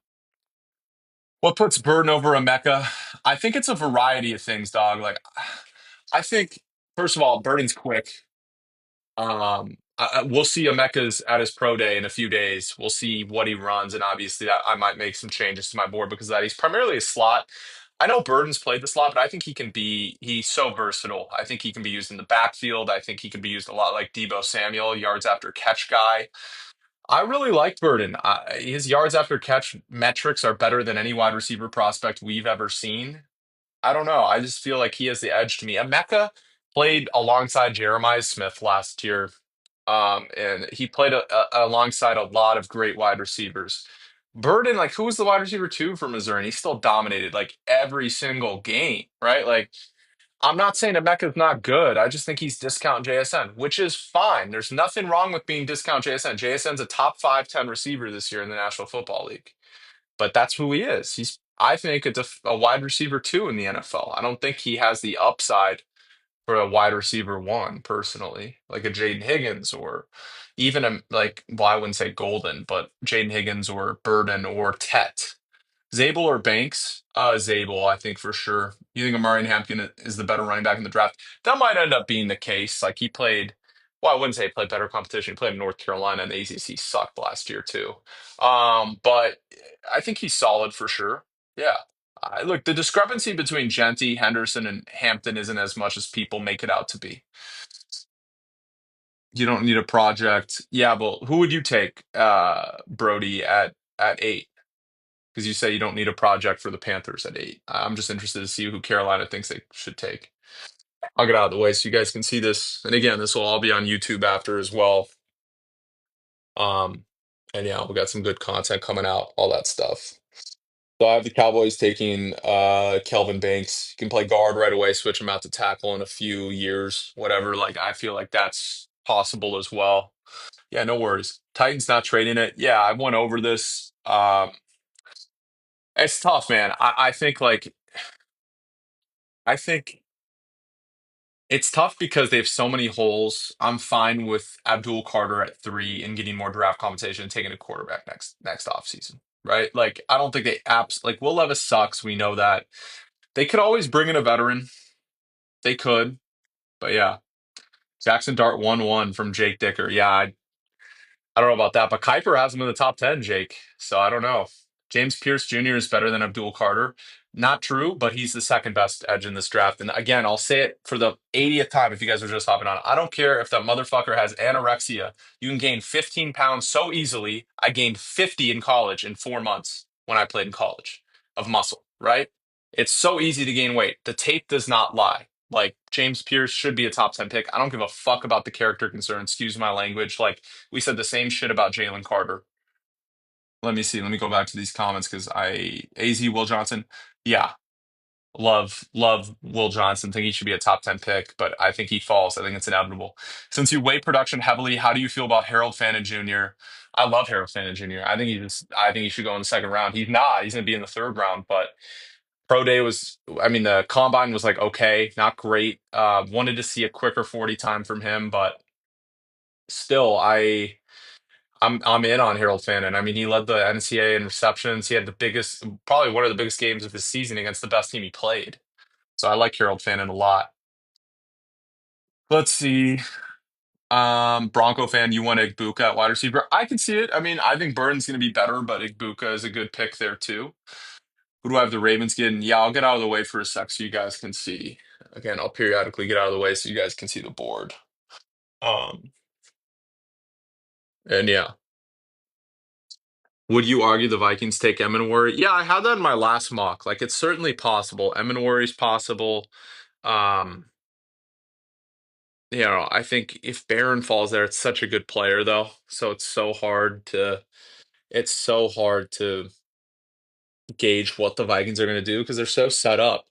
Speaker 1: What puts Burden over Emeka? I think it's a variety of things, dog. Like, I think, first of all, Burden's quick. We'll see Emeka's at his pro day in a few days. We'll see what he runs, and obviously I might make some changes to my board because of that he's primarily a slot. I know Burden's played the slot, but I think he's so versatile. I think he can be used in the backfield. I think he can be used a lot like Debo Samuel, yards after catch guy. I really like Burden. His yards after catch metrics are better than any wide receiver prospect we've ever seen. I don't know. I just feel like he has the edge to me. Emeka played alongside Jeremiah Smith last year, and he played alongside a lot of great wide receivers. Burden, like, who was the wide receiver two for Missouri? And he still dominated like every single game, right? Like, I'm not saying Emeka's not good. I just think he's discount JSN, which is fine. There's nothing wrong with being discount JSN. JSN's a top 5, 10 receiver this year in the National Football League, but that's who he is. I think, a wide receiver two in the NFL. I don't think he has the upside for a wide receiver one, personally, like a Jaden Higgins or even well, I wouldn't say Golden, but Jaden Higgins or Burden or Tet. Zabel or Banks? Zabel, I think for sure. You think Amari Hampton is the better running back in the draft? That might end up being the case. Like he played, well, I wouldn't say he played better competition. He played in North Carolina, and the ACC sucked last year too. But I think he's solid for sure. Yeah. Look, the discrepancy between Genty, Henderson, and Hampton isn't as much as people make it out to be. You don't need a project. Yeah, but who would you take, Brody, at eight? Because you say you don't need a project for the Panthers at eight. I'm just interested to see who Carolina thinks they should take. I'll get out of the way so you guys can see this. And again, this will all be on YouTube after as well. Um, and yeah, we got some good content coming out, all that stuff. So I have the Cowboys taking Kelvin Banks. You can play guard right away, switch him out to tackle in a few years, whatever. Like I feel like that's possible as well. Yeah, no worries. Titans not trading it. Yeah, I went over this. It's tough, man. I think it's tough because they have so many holes. I'm fine with Abdul Carter at three and getting more draft compensation and taking a quarterback next offseason. Right? Like I don't think they apps like Will Levis sucks. We know that. They could always bring in a veteran. They could, but yeah. Jackson Dart 1-1 from Jake Dicker. Yeah, I don't know about that, but Kuiper has him in the top 10, Jake. So I don't know. James Pierce Jr. is better than Abdul Carter. Not true, but he's the second best edge in this draft. And again, I'll say it for the 80th time if you guys are just hopping on. I don't care if that motherfucker has anorexia. You can gain 15 pounds so easily. I gained 50 in college in 4 months when I played in college of muscle, right? It's so easy to gain weight. The tape does not lie. Like James Pierce should be a top 10 pick. I don't give a fuck about the character concern. Excuse my language. Like we said the same shit about Jalen Carter. Let me see. Let me go back to these comments because AZ Will Johnson. Yeah, love Will Johnson. Think he should be a top 10 pick, but I think he falls. I think it's inevitable. Since you weigh production heavily, how do you feel about Harold Fannin Jr.? I love Harold Fannin Jr. I think he should go in the second round. He's not. He's going to be in the third round, but Pro day was, I mean, the combine was like okay, not great. Wanted to see a quicker 40 time from him, but still, I'm in on Harold Fannin. I mean, he led the NCAA in receptions. He had the biggest, probably one of the biggest games of his season against the best team he played. So I like Harold Fannin a lot. Let's see. Bronco fan, you want Igbuka at wide receiver? I can see it. I mean, I think Burton's going to be better, but Igbuka is a good pick there too. Who do I have the Ravens getting? Yeah, I'll get out of the way for a sec so you guys can see. Again, I'll periodically get out of the way so you guys can see the board. Um, and yeah. Would you argue the Vikings take Eminwari? Yeah, I had that in my last mock. Like it's certainly possible. Eminwari's possible. Um, I think if Barron falls there, it's such a good player though. So it's so hard to gauge what the Vikings are going to do because they're so set up.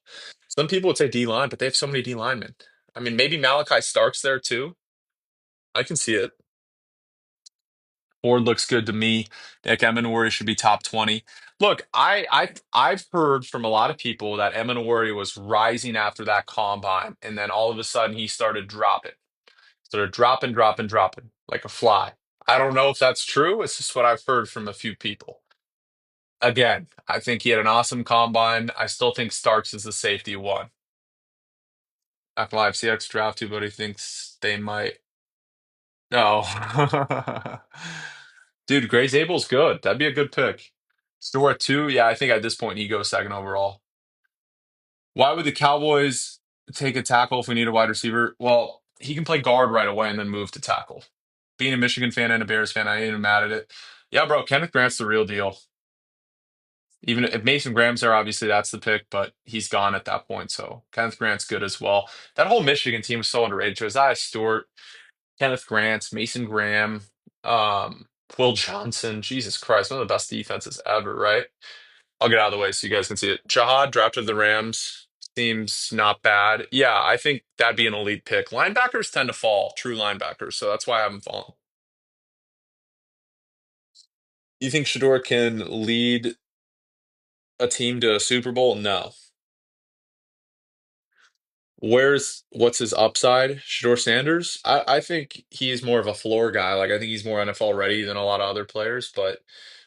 Speaker 1: Some people would say D line, but they have so many D linemen. I mean, maybe Malachi Stark's there too. I can see it. Ford looks good to me. Nick Emenwari should be top 20. Look, I've heard from a lot of people that Emenwari was rising after that combine, and then all of a sudden he started dropping. Started dropping, dropping, dropping like a fly. I don't know if that's true. It's just what I've heard from a few people. Again, I think he had an awesome combine. I still think Starks is the safety one. Not gonna lie, if CX draft too, but he thinks they might. No. Dude, Gray Zable's good. That'd be a good pick. Stewart two, yeah, I think at this point he goes second overall. Why would the Cowboys take a tackle if we need a wide receiver? Well, he can play guard right away and then move to tackle. Being a Michigan fan and a Bears fan, I ain't even mad at it. Yeah, bro, Kenneth Grant's the real deal. Even if Mason Graham's there, obviously that's the pick, but he's gone at that point. So Kenneth Grant's good as well. That whole Michigan team was so underrated. Josiah Stewart, Kenneth Grant, Mason Graham, Will Johnson. Jesus Christ, one of the best defenses ever, right? I'll get out of the way so you guys can see it. Jahad drafted the Rams. Seems not bad. Yeah, I think that'd be an elite pick. Linebackers tend to fall, true linebackers, so that's why I haven't fallen. You think Shedeur can lead a team to a Super Bowl? No. What's his upside? Shedeur Sanders? I think he's more of a floor guy. Like I think he's more NFL ready than a lot of other players, but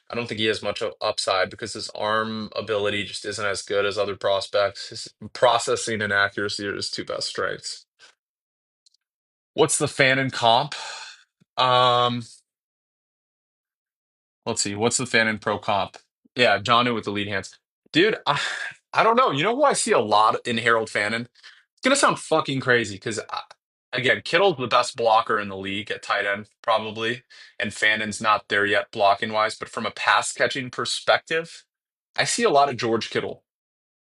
Speaker 1: I don't think he has much of upside because his arm ability just isn't as good as other prospects. His processing and accuracy are his two best strengths. What's the fan in comp? Um, let's see. What's the fan in pro comp? Yeah, John with the lead hands. Dude, I don't know. You know who I see a lot in Harold Fannin? It's gonna sound fucking crazy because again, Kittle's the best blocker in the league at tight end, probably, and Fannon's not there yet blocking wise. But from a pass catching perspective, I see a lot of George Kittle.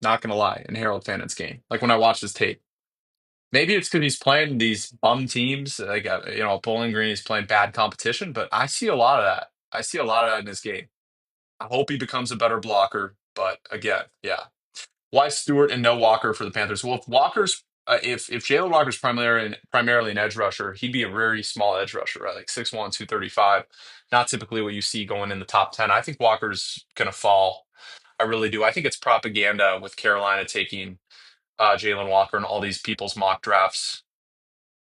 Speaker 1: Not gonna lie, in Harold Fannon's game. Like when I watch his tape, maybe it's because he's playing these bum teams. Like Bowling Green is playing bad competition, but I see a lot of that. I see a lot of that in his game. I hope he becomes a better blocker, but again, yeah. Why Stewart and no Walker for the Panthers? Well, if Jalen Walker's primarily an edge rusher, he'd be a very small edge rusher, right? Like 6'1", 235. Not typically what you see going in the top 10. I think Walker's gonna fall. I really do. I think it's propaganda with Carolina taking Jalen Walker and all these people's mock drafts.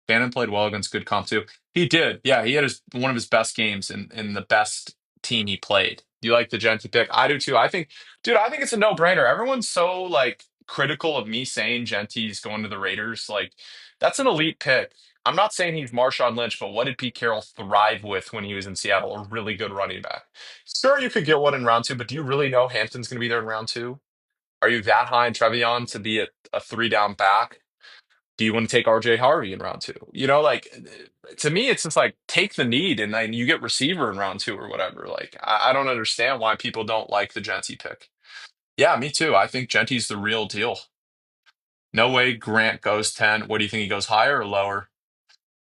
Speaker 1: Bannon played well against good comp too. He did. Yeah, he had one of his best games in the best team he played. Do you like the Genti pick? I do too. Dude, I think it's a no-brainer. Everyone's so like critical of me saying Genti's going to the Raiders. Like, that's an elite pick. I'm not saying he's Marshawn Lynch, but what did Pete Carroll thrive with when he was in Seattle? A really good running back. Sure, you could get one in round two, but do you really know Hampton's going to be there in round two? Are you that high in Trevion to be a three down back? Do you want to take RJ Harvey in round two? Like to me, it's just like take the need and then you get receiver in round two or whatever. Like I don't understand why people don't like the Genty pick. Yeah, me too. I think Genty's the real deal. No way Grant goes 10. What do you think he goes higher or lower?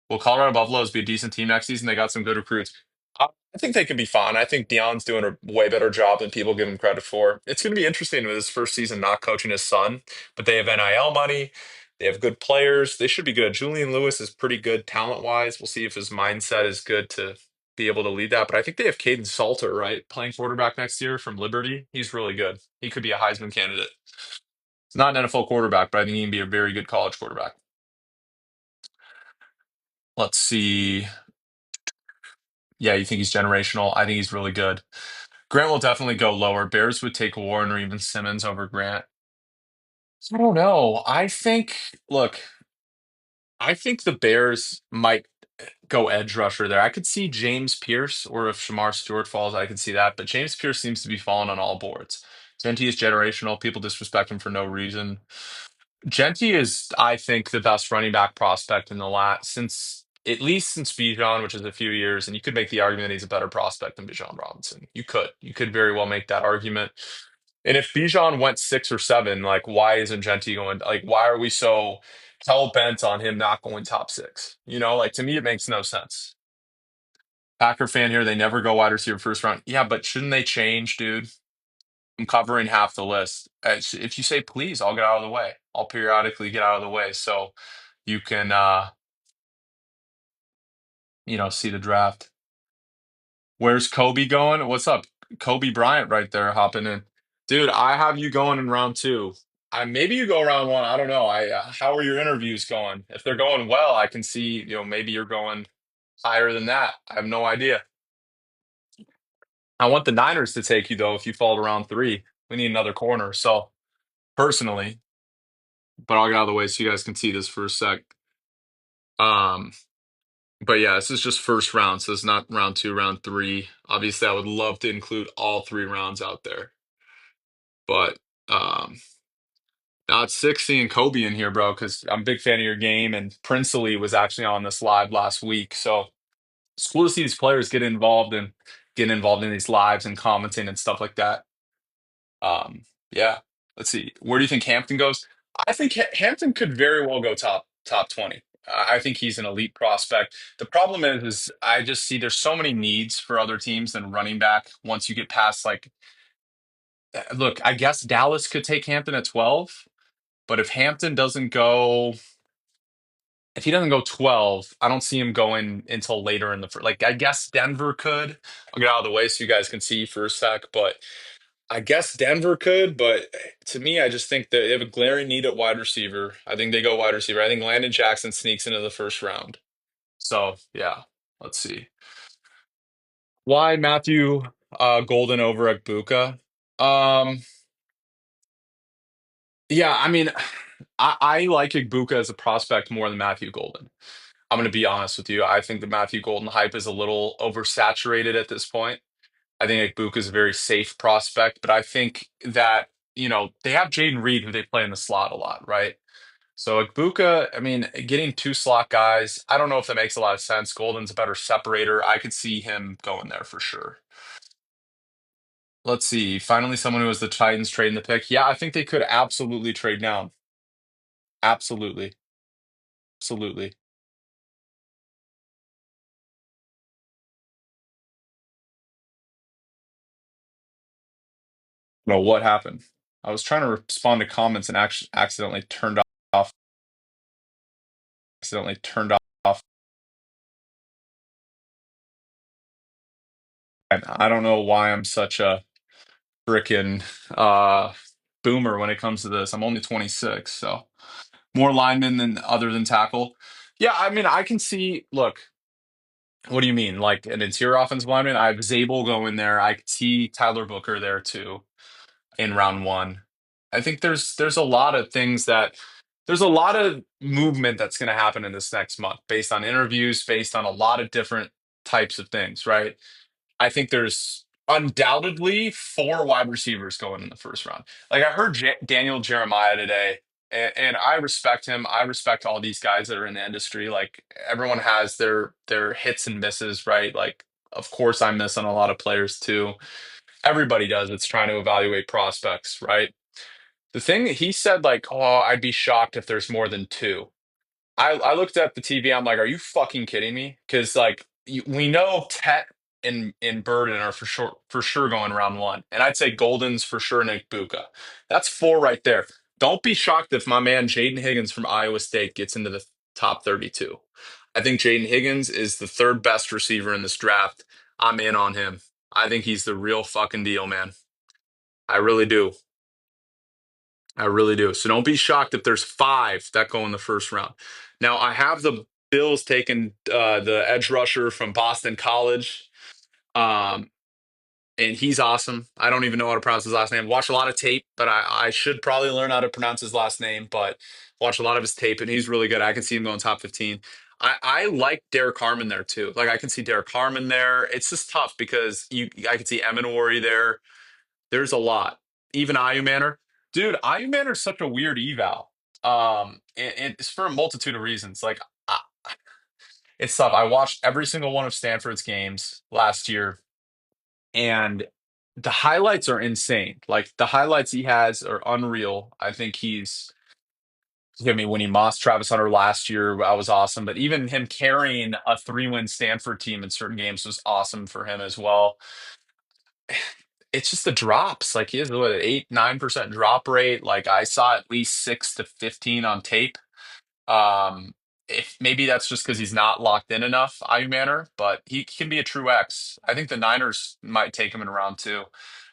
Speaker 1: Will Colorado Buffaloes be a decent team next season? They got some good recruits. I think they can be fine. I think Dion's doing a way better job than people give him credit for. It's going to be interesting with his first season not coaching his son, but they have NIL money. They have good players. They should be good. Julian Lewis is pretty good talent wise. We'll see if his mindset is good to be able to lead that. But I think they have Caden Salter, right? Playing quarterback next year from Liberty. He's really good. He could be a Heisman candidate. He's not an NFL quarterback, but I think he can be a very good college quarterback. Let's see. Yeah, you think he's generational? I think he's really good. Grant will definitely go lower. Bears would take Warren or even Simmons over Grant. I don't know. Look, I think the Bears might go edge rusher there. I could see James Pierce, or if Shamar Stewart falls, I could see that. But James Pierce seems to be falling on all boards. Genty is generational. People disrespect him for no reason. Genty is, I think, the best running back prospect in the last since at least since Bijan, which is a few years, and you could make the argument that he's a better prospect than Bijan Robinson. You could very well make that argument. And if Bijan went 6 or 7, like why isn't Genti going? Like why are we so hell bent on him not going top 6? Like to me it makes no sense. Packer fan here, they never go wide receiver first round. Yeah, but shouldn't they change, dude? I'm covering half the list. If you say please, I'll get out of the way. I'll periodically get out of the way so you can see the draft. Where's Kobe going? What's up? Cobee Bryant right there hopping in. Dude, I have you going in round 2. Maybe you go round 1. I don't know. How are your interviews going? If they're going well, I can see, maybe you're going higher than that. I have no idea. I want the Niners to take you though if you fall to round 3. We need another corner. So personally, but I'll get out of the way so you guys can see this for a sec. Um, but yeah, this is just first round, so it's not round 2, round 3. Obviously, I would love to include all 3 rounds out there, but now it's 60 and Kobe in here, bro, because I'm a big fan of your game, and Princely was actually on this live last week, so it's cool to see these players get involved in these lives and commenting and stuff like that. Yeah. Let's see. Where do you think Hampton goes? I think Hampton could very well go top 20. I think he's an elite prospect. The problem is I just see there's so many needs for other teams than running back once you get past like look, I guess Dallas could take Hampton at 12, but if he doesn't go 12, I don't see him going until later in the first. Like I guess Denver could. I'll get out of the way so you guys can see for a sec, but I guess Denver could, but to me, I just think that they have a glaring need at wide receiver. I think they go wide receiver. I think Landon Jackson sneaks into the first round. So yeah, let's see. Why Matthew Golden over at Buka? Um, yeah, I mean, I like Igbuka as a prospect more than Matthew Golden. I'm going to be honest with you. I think the Matthew Golden hype is a little oversaturated at this point. I think Igbuka is a very safe prospect, but I think that, they have Jaden Reed who they play in the slot a lot, right? So Igbuka, I mean, getting 2 slot guys, I don't know if that makes a lot of sense. Golden's a better separator. I could see him going there for sure. Let's see. Finally, someone who has the Titans trading the pick. Yeah, I think they could absolutely trade down. Absolutely. Absolutely. No, what happened? I was trying to respond to comments and actually off, accidentally turned off. And I don't know why I'm such a freaking boomer when it comes to this. I'm only 26, so more linemen than other than tackle. Yeah, I mean, I can see. Look, what do you mean? Like an interior offensive lineman? I have Zabel going there. I could see Tyler Booker there too in round 1. I think there's a lot of things that there's a lot of movement that's going to happen in this next month based on interviews, based on a lot of different types of things, right? I think there's undoubtedly 4 wide receivers going in the first round. Like I heard Daniel Jeremiah today, and I respect him. I respect all these guys that are in the industry. Like everyone has their hits and misses, right? Like of course I miss on a lot of players too. Everybody does. It's trying to evaluate prospects, right? The thing that he said, like, oh, I'd be shocked if there's more than 2. I looked at the TV. I'm like, are you fucking kidding me? Because like we know Tet and Burden are for sure going round 1, and I'd say Golden's for sure Nick Buka. That's 4 right there. Don't be shocked if my man Jaden Higgins from Iowa State gets into the top 32. I think Jaden Higgins is the 3rd best receiver in this draft. I'm in on him. I think he's the real fucking deal, man. I really do. I really do. So don't be shocked if there's 5 that go in the first round. Now I have the Bills taking the edge rusher from Boston College, um, and he's awesome. I don't even know how to pronounce his last name. Watch a lot of tape, but I should probably learn how to pronounce his last name. But watch a lot of his tape, and he's really good. I can see him going top 15. I like Derek Harmon there too. Like I can see Derek Harmon there. It's just tough because I can see Amenori there. There's a lot. Even Ayumanner. Dude, Ayumanner is such a weird eval. And it's for a multitude of reasons. Like, it's tough. I watched every single one of Stanford's games last year, and the highlights are insane. Like the highlights he has are unreal. I think I mean, when he mossed Travis Hunter last year, that was awesome. But even him carrying a 3-win Stanford team in certain games was awesome for him as well. It's just the drops. Like he has what, 8, 9% drop rate. Like I saw at least 6 to 15 on tape. Um, if maybe that's just because he's not locked in enough, Eye Manor, but he can be a true X. I think the Niners might take him in round two.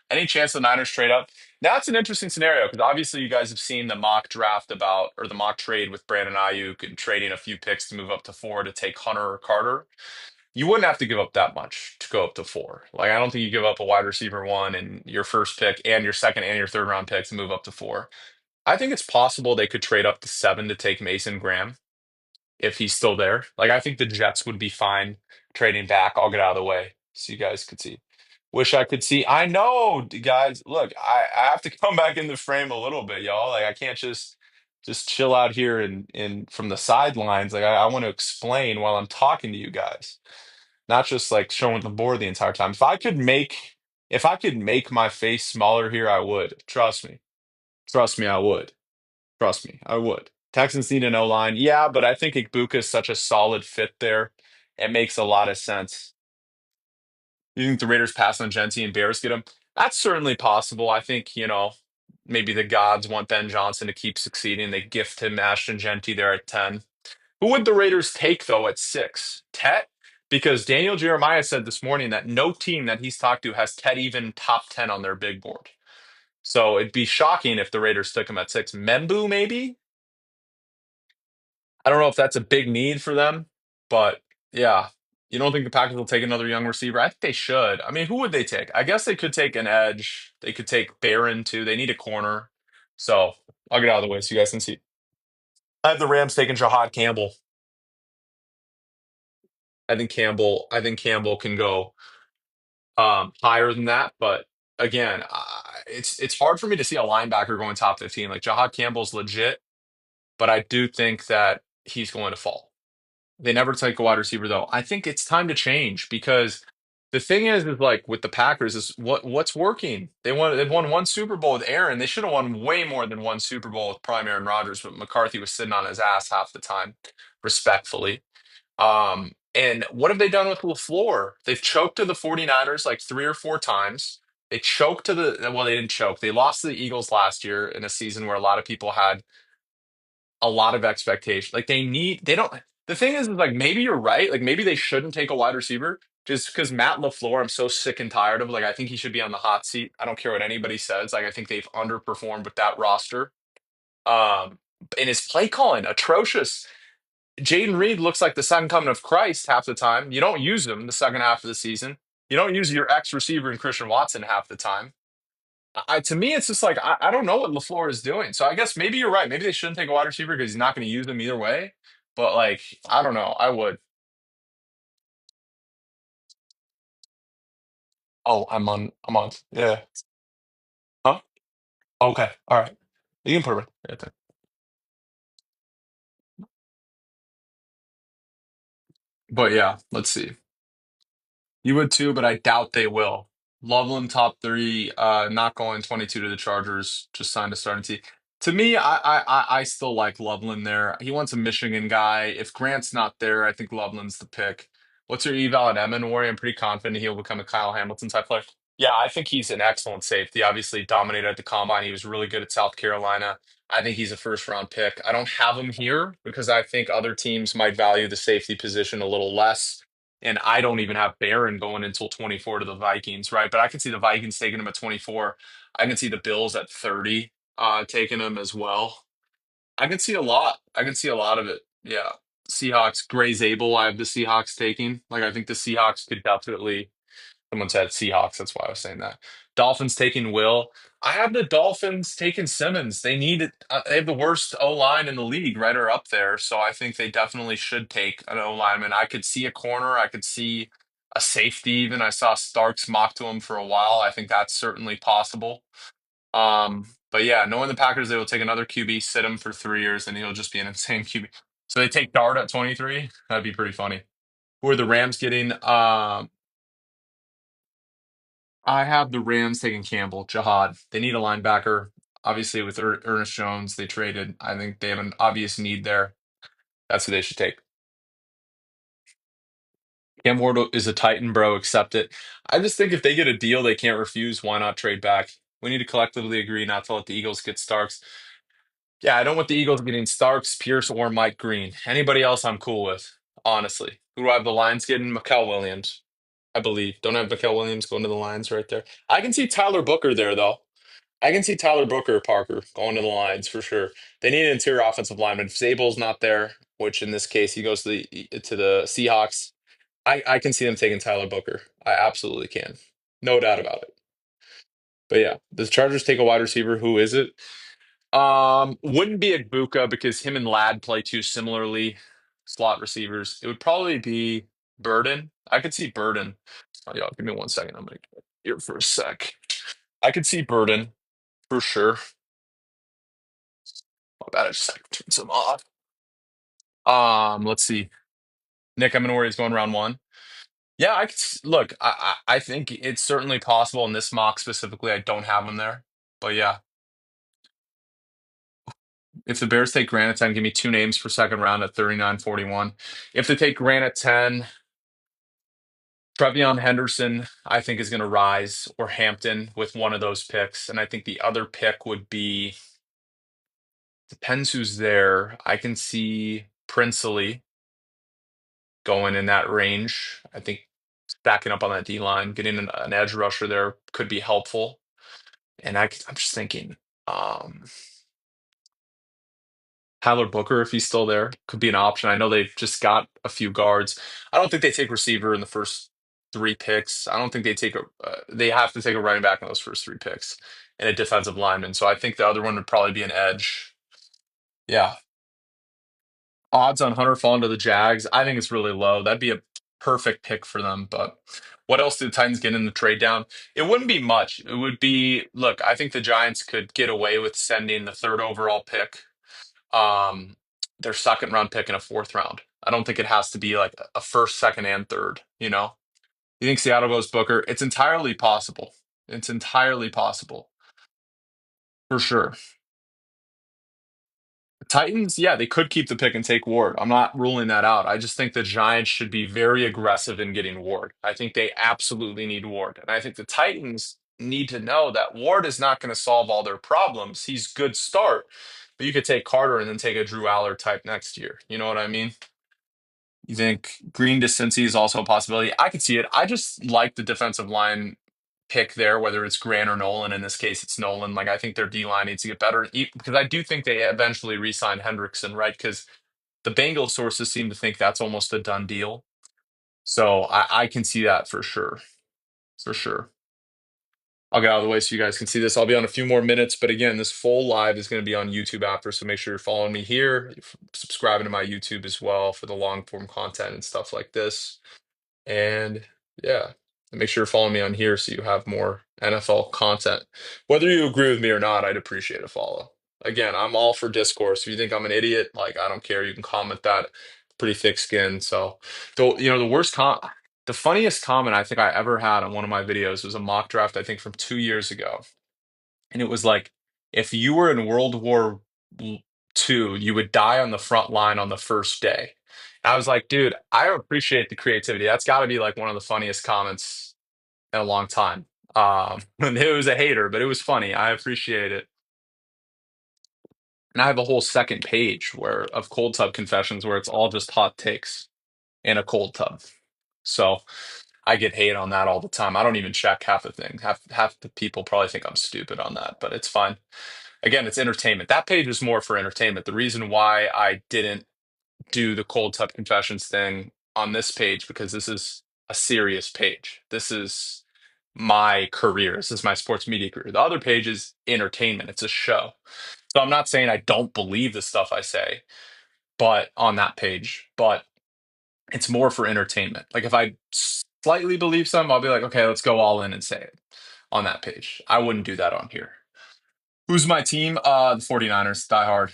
Speaker 1: Any chance the Niners trade up? Now it's an interesting scenario because obviously you guys have seen the mock draft about or the mock trade with Brandon Ayuk and trading a few picks to move up to four to take Hunter or Carter. You wouldn't have to give up that much to go up to four. Like I don't think you give up a wide receiver one and your first pick and your second and your third round picks to move up to four. I think it's possible they could trade up to seven to take Mason Graham if he's still there. Like I think the Jets would be fine trading back. I'll get out of the way so you guys could see. Wish I could see. I know, guys. Look, I have to come back in the frame a little bit, y'all. Like I can't just chill out here and from the sidelines. Like I want to explain while I'm talking to you guys, not just like showing the board the entire time. If I could make my face smaller here, I would. Trust me. Trust me, I would. Trust me, I would. Texans need an O line. Yeah, but I think Igbuka is such a solid fit there. It makes a lot of sense. You think the Raiders pass on Genti and Bears get him? That's certainly possible. I think, maybe the gods want Ben Johnson to keep succeeding. They gift him Ashton Genti there at 10. Who would the Raiders take, though, at 6? Tet? Because Daniel Jeremiah said this morning that no team that he's talked to has Tet even top 10 on their big board. So it'd be shocking if the Raiders took him at 6. Membu, maybe? I don't know if that's a big need for them, but yeah. You don't think the Packers will take another young receiver? I think they should. I mean, who would they take? I guess they could take an edge. They could take Barron too. They need a corner. So I'll get out of the way so you guys can see. I have the Rams taking Jahad Campbell. I think Campbell can go higher than that, but again, it's hard for me to see a linebacker going top 15. Like Jahad Campbell's legit, but I do think that he's going to fall. They never take a wide receiver though. I think it's time to change because the thing is like with the Packers is what's working. They've won one Super Bowl with Aaron. They should have won way more than one Super Bowl with prime Aaron Rodgers, but McCarthy was sitting on his ass half the time, respectfully. And what have they done with LaFleur? They've choked to the 49ers like 3 or 4 times. They choked to well, they didn't choke. They lost to the Eagles last year in a season where a lot of people had a lot of expectation. Like they don't. The thing is like maybe you're right. Like maybe they shouldn't take a wide receiver just because Matt LaFleur. I'm so sick and tired of. Like I think he should be on the hot seat. I don't care what anybody says. Like I think they've underperformed with that roster. Um, and his play calling atrocious. Jaden Reed looks like the second coming of Christ half the time. You don't use him the second half of the season. You don't use your ex receiver in Christian Watson half the time. To me, it's just like I don't know what LaFleur is doing. So I guess maybe you're right. Maybe they shouldn't take a wide receiver because he's not going to use them either way. But like, I don't know. I would. Oh, I'm on. I'm on. Yeah. Huh? Okay. All right. You can put it. Yeah, but yeah, let's see. You would too, but I doubt they will. Loveland top three, not going 22 to the Chargers, just signed a starting team. To me, I still like Loveland there. He wants a Michigan guy. If Grant's not there, I think Loveland's the pick. What's your eval at Emanwari? I'm pretty confident he'll become a Kyle Hamilton type player. Yeah, I think he's an excellent safety. Obviously, dominated at the combine. He was really good at South Carolina. I think he's a first round pick. I don't have him here because I think other teams might value the safety position a little less. And I don't even have Barron going until 24 to the Vikings, right? But I can see the Vikings taking him at 24. I can see the Bills at 30 taking him as well. I can see a lot. I can see a lot of it. Yeah. Seahawks, Gray Zabel, I have the Seahawks taking. Like, I think the Seahawks could definitely. Someone said Seahawks. That's why I was saying that. Dolphins taking Will. I have the Dolphins taking Simmons. They need it. They have the worst O line in the league, right, or up there. So I think they definitely should take an O lineman. I could see a corner. I could see a safety. Even I saw Starks mock to him for a while. I think that's certainly possible. But yeah, knowing the Packers, they will take another QB, sit him for 3 years, and he'll just be an insane QB. So they take Dart at 23. That'd be pretty funny. Who are the Rams getting? I have the Rams taking Campbell, Jihad. They need a linebacker. Obviously, with Ernest Jones, they traded. I think they have an obvious need there. That's who they should take. Cam Ward is a Titan, bro. Accept it. I just think if they get a deal they can't refuse, why not trade back? We need to collectively agree not to let the Eagles get Starks. Yeah, I don't want the Eagles getting Starks, Pierce, or Mike Green. Anybody else I'm cool with, honestly. Who do I have the Lions getting? Mikael Williams, I believe. Don't have Mikael Williams going to the Lions right there. I can see Tyler Booker there, though. I can see Tyler Booker, Parker, going to the Lions for sure. They need an interior offensive lineman. If Zabel's not there, which in this case he goes to the Seahawks, I can see them taking Tyler Booker. I absolutely can. No doubt about it. But yeah, the Chargers take a wide receiver. Who is it? Wouldn't be Agbuka because him and Ladd play too similarly, slot receivers. It would probably be Burden. I could see Burden. Oh, yeah, give me 1 second. I'm gonna get here for a sec. I could see Burden for sure. My bad. I just turned some off. Let's see. Nick, I'm gonna worry he's going round one. Yeah, look. I think it's certainly possible in this mock specifically. I don't have him there, but yeah, if the Bears take Grant at 10, give me two names for second round at 39-41. If they take Grant at 10, Trevion Henderson, I think, is going to rise, or Hampton with one of those picks. And I think the other pick would be, depends who's there. I can see Princely going in that range. I think stacking up on that D line, getting an edge rusher there could be helpful. And I'm just thinking, um, Tyler Booker, if he's still there, could be an option. I know they've just got a few guards. I don't think they take receiver in the first three picks. I don't think they take they have to take a running back in those first three picks and a defensive lineman. So I think the other one would probably be an edge. Yeah. Odds on Hunter falling to the Jags, I think it's really low. That'd be a perfect pick for them. But what else did the Titans get in the trade down? It wouldn't be much. It would be, look, I think the Giants could get away with sending the third overall pick, um, their second round pick in a fourth round. I don't think it has to be like a first, second, and third, you know? You think Seattle goes Booker? It's entirely possible. It's entirely possible. For sure. Titans, yeah, they could keep the pick and take Ward. I'm not ruling that out. I just think the Giants should be very aggressive in getting Ward. I think they absolutely need Ward. And I think the Titans need to know that Ward is not going to solve all their problems. He's good start, but you could take Carter and then take a Drew Aller type next year. You know what I mean? You think Green to Cincy is also a possibility? I could see it. I just like the defensive line pick there, whether it's Grant or Nolan. In this case, it's Nolan. Like, I think their D line needs to get better because I do think they eventually re-sign Hendrickson, right? Because the Bengals sources seem to think that's almost a done deal. So I can see that for sure. For sure. I'll get out of the way so you guys can see this. I'll be on a few more minutes, but again, this full live is going to be on YouTube after, so make sure you're following me here, subscribing to my YouTube as well for the long form content and stuff like this. And yeah, and make sure you're following me on here so you have more NFL content. Whether you agree with me or not, I'd appreciate a follow. Again, I'm all for discourse. If you think I'm an idiot, like I don't care. You can comment that. Pretty thick skin. So, the the funniest comment I think I ever had on one of my videos was a mock draft, I think from 2 years ago. And it was like, if you were in World War II, you would die on the front line on the first day. I was like, dude, I appreciate the creativity. That's got to be like one of the funniest comments in a long time. And it was a hater, but it was funny. I appreciate it. And I have a whole second page where of cold tub confessions where it's all just hot takes in a cold tub. So I get hate on that all the time. I don't even check half the thing. Half the people probably think I'm stupid on that, but it's fine. Again, it's entertainment. That page is more for entertainment. The reason why I didn't do the cold tub confessions thing on this page because this is a serious page. This is my career. This is my sports media career. The other page is entertainment. It's a show. So I'm not saying I don't believe the stuff I say, but on that page, but it's more for entertainment. Like if I slightly believe something, I'll be like, okay, let's go all in and say it on that page. I wouldn't do that on here. Who's my team? The 49ers, die hard.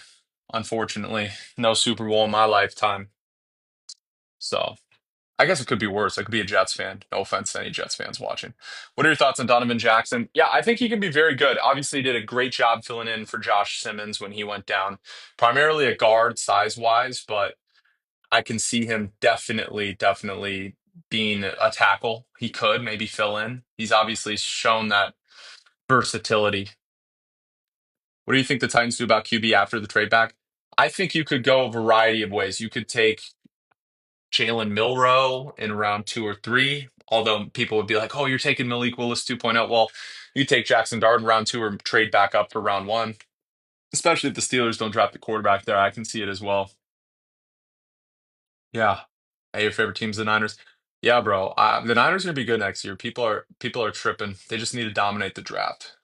Speaker 1: Unfortunately, no Super Bowl in my lifetime. So I guess it could be worse. I could be a Jets fan. No offense to any Jets fans watching. What are your thoughts on Donovan Jackson? Yeah, I think he can be very good. Obviously, he did a great job filling in for Josh Simmons when he went down, primarily a guard size wise, but I can see him definitely being a tackle. He could maybe fill in. He's obviously shown that versatility. What do you think the Titans do about QB after the trade back? I think you could go a variety of ways. You could take Jalen Milrow in round 2 or 3, although people would be like, oh, you're taking Malik Willis 2.0. Well, you take Jackson Dart in round 2 or trade back up for round 1, especially if the Steelers don't draft the quarterback there. I can see it as well. Yeah. Hey, your favorite team's the Niners? Yeah, bro. The Niners are gonna be good next year. People are tripping. They just need to dominate the draft.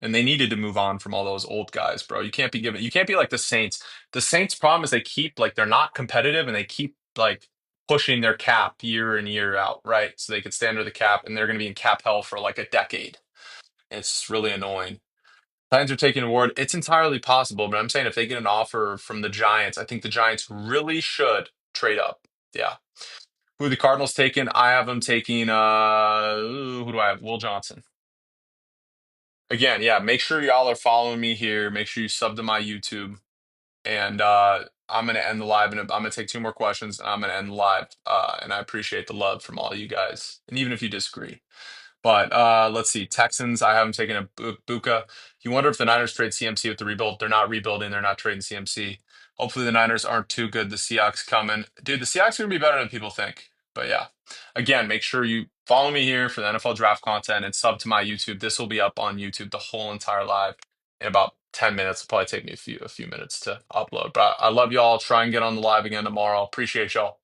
Speaker 1: And they needed to move on from all those old guys, bro. You can't be like the Saints. The Saints' problem is they keep like they're not competitive and they keep like pushing their cap year in year out, right? So they could stay under the cap and they're gonna be in cap hell for like a decade. It's really annoying. Titans are taking a award. It's entirely possible, but I'm saying if they get an offer from the Giants, I think the Giants really should trade up. Yeah. Who are the Cardinals taking? I have them taking who do I have? Will Johnson. Again, yeah, make sure y'all are following me here. Make sure you sub to my YouTube. And I'm gonna end the live and I'm gonna take 2 more questions and I'm gonna end the live. And I appreciate the love from all you guys. And even if you disagree. But let's see. Texans, I haven't taken a Buka. You wonder if the Niners trade CMC with the rebuild. They're not rebuilding. They're not trading CMC. Hopefully the Niners aren't too good. The Seahawks coming. Dude, the Seahawks are going to be better than people think. But yeah, again, make sure you follow me here for the NFL draft content and sub to my YouTube. This will be up on YouTube, the whole entire live in about 10 minutes. It'll probably take me a few minutes to upload. But I love y'all. Try and get on the live again tomorrow. Appreciate y'all.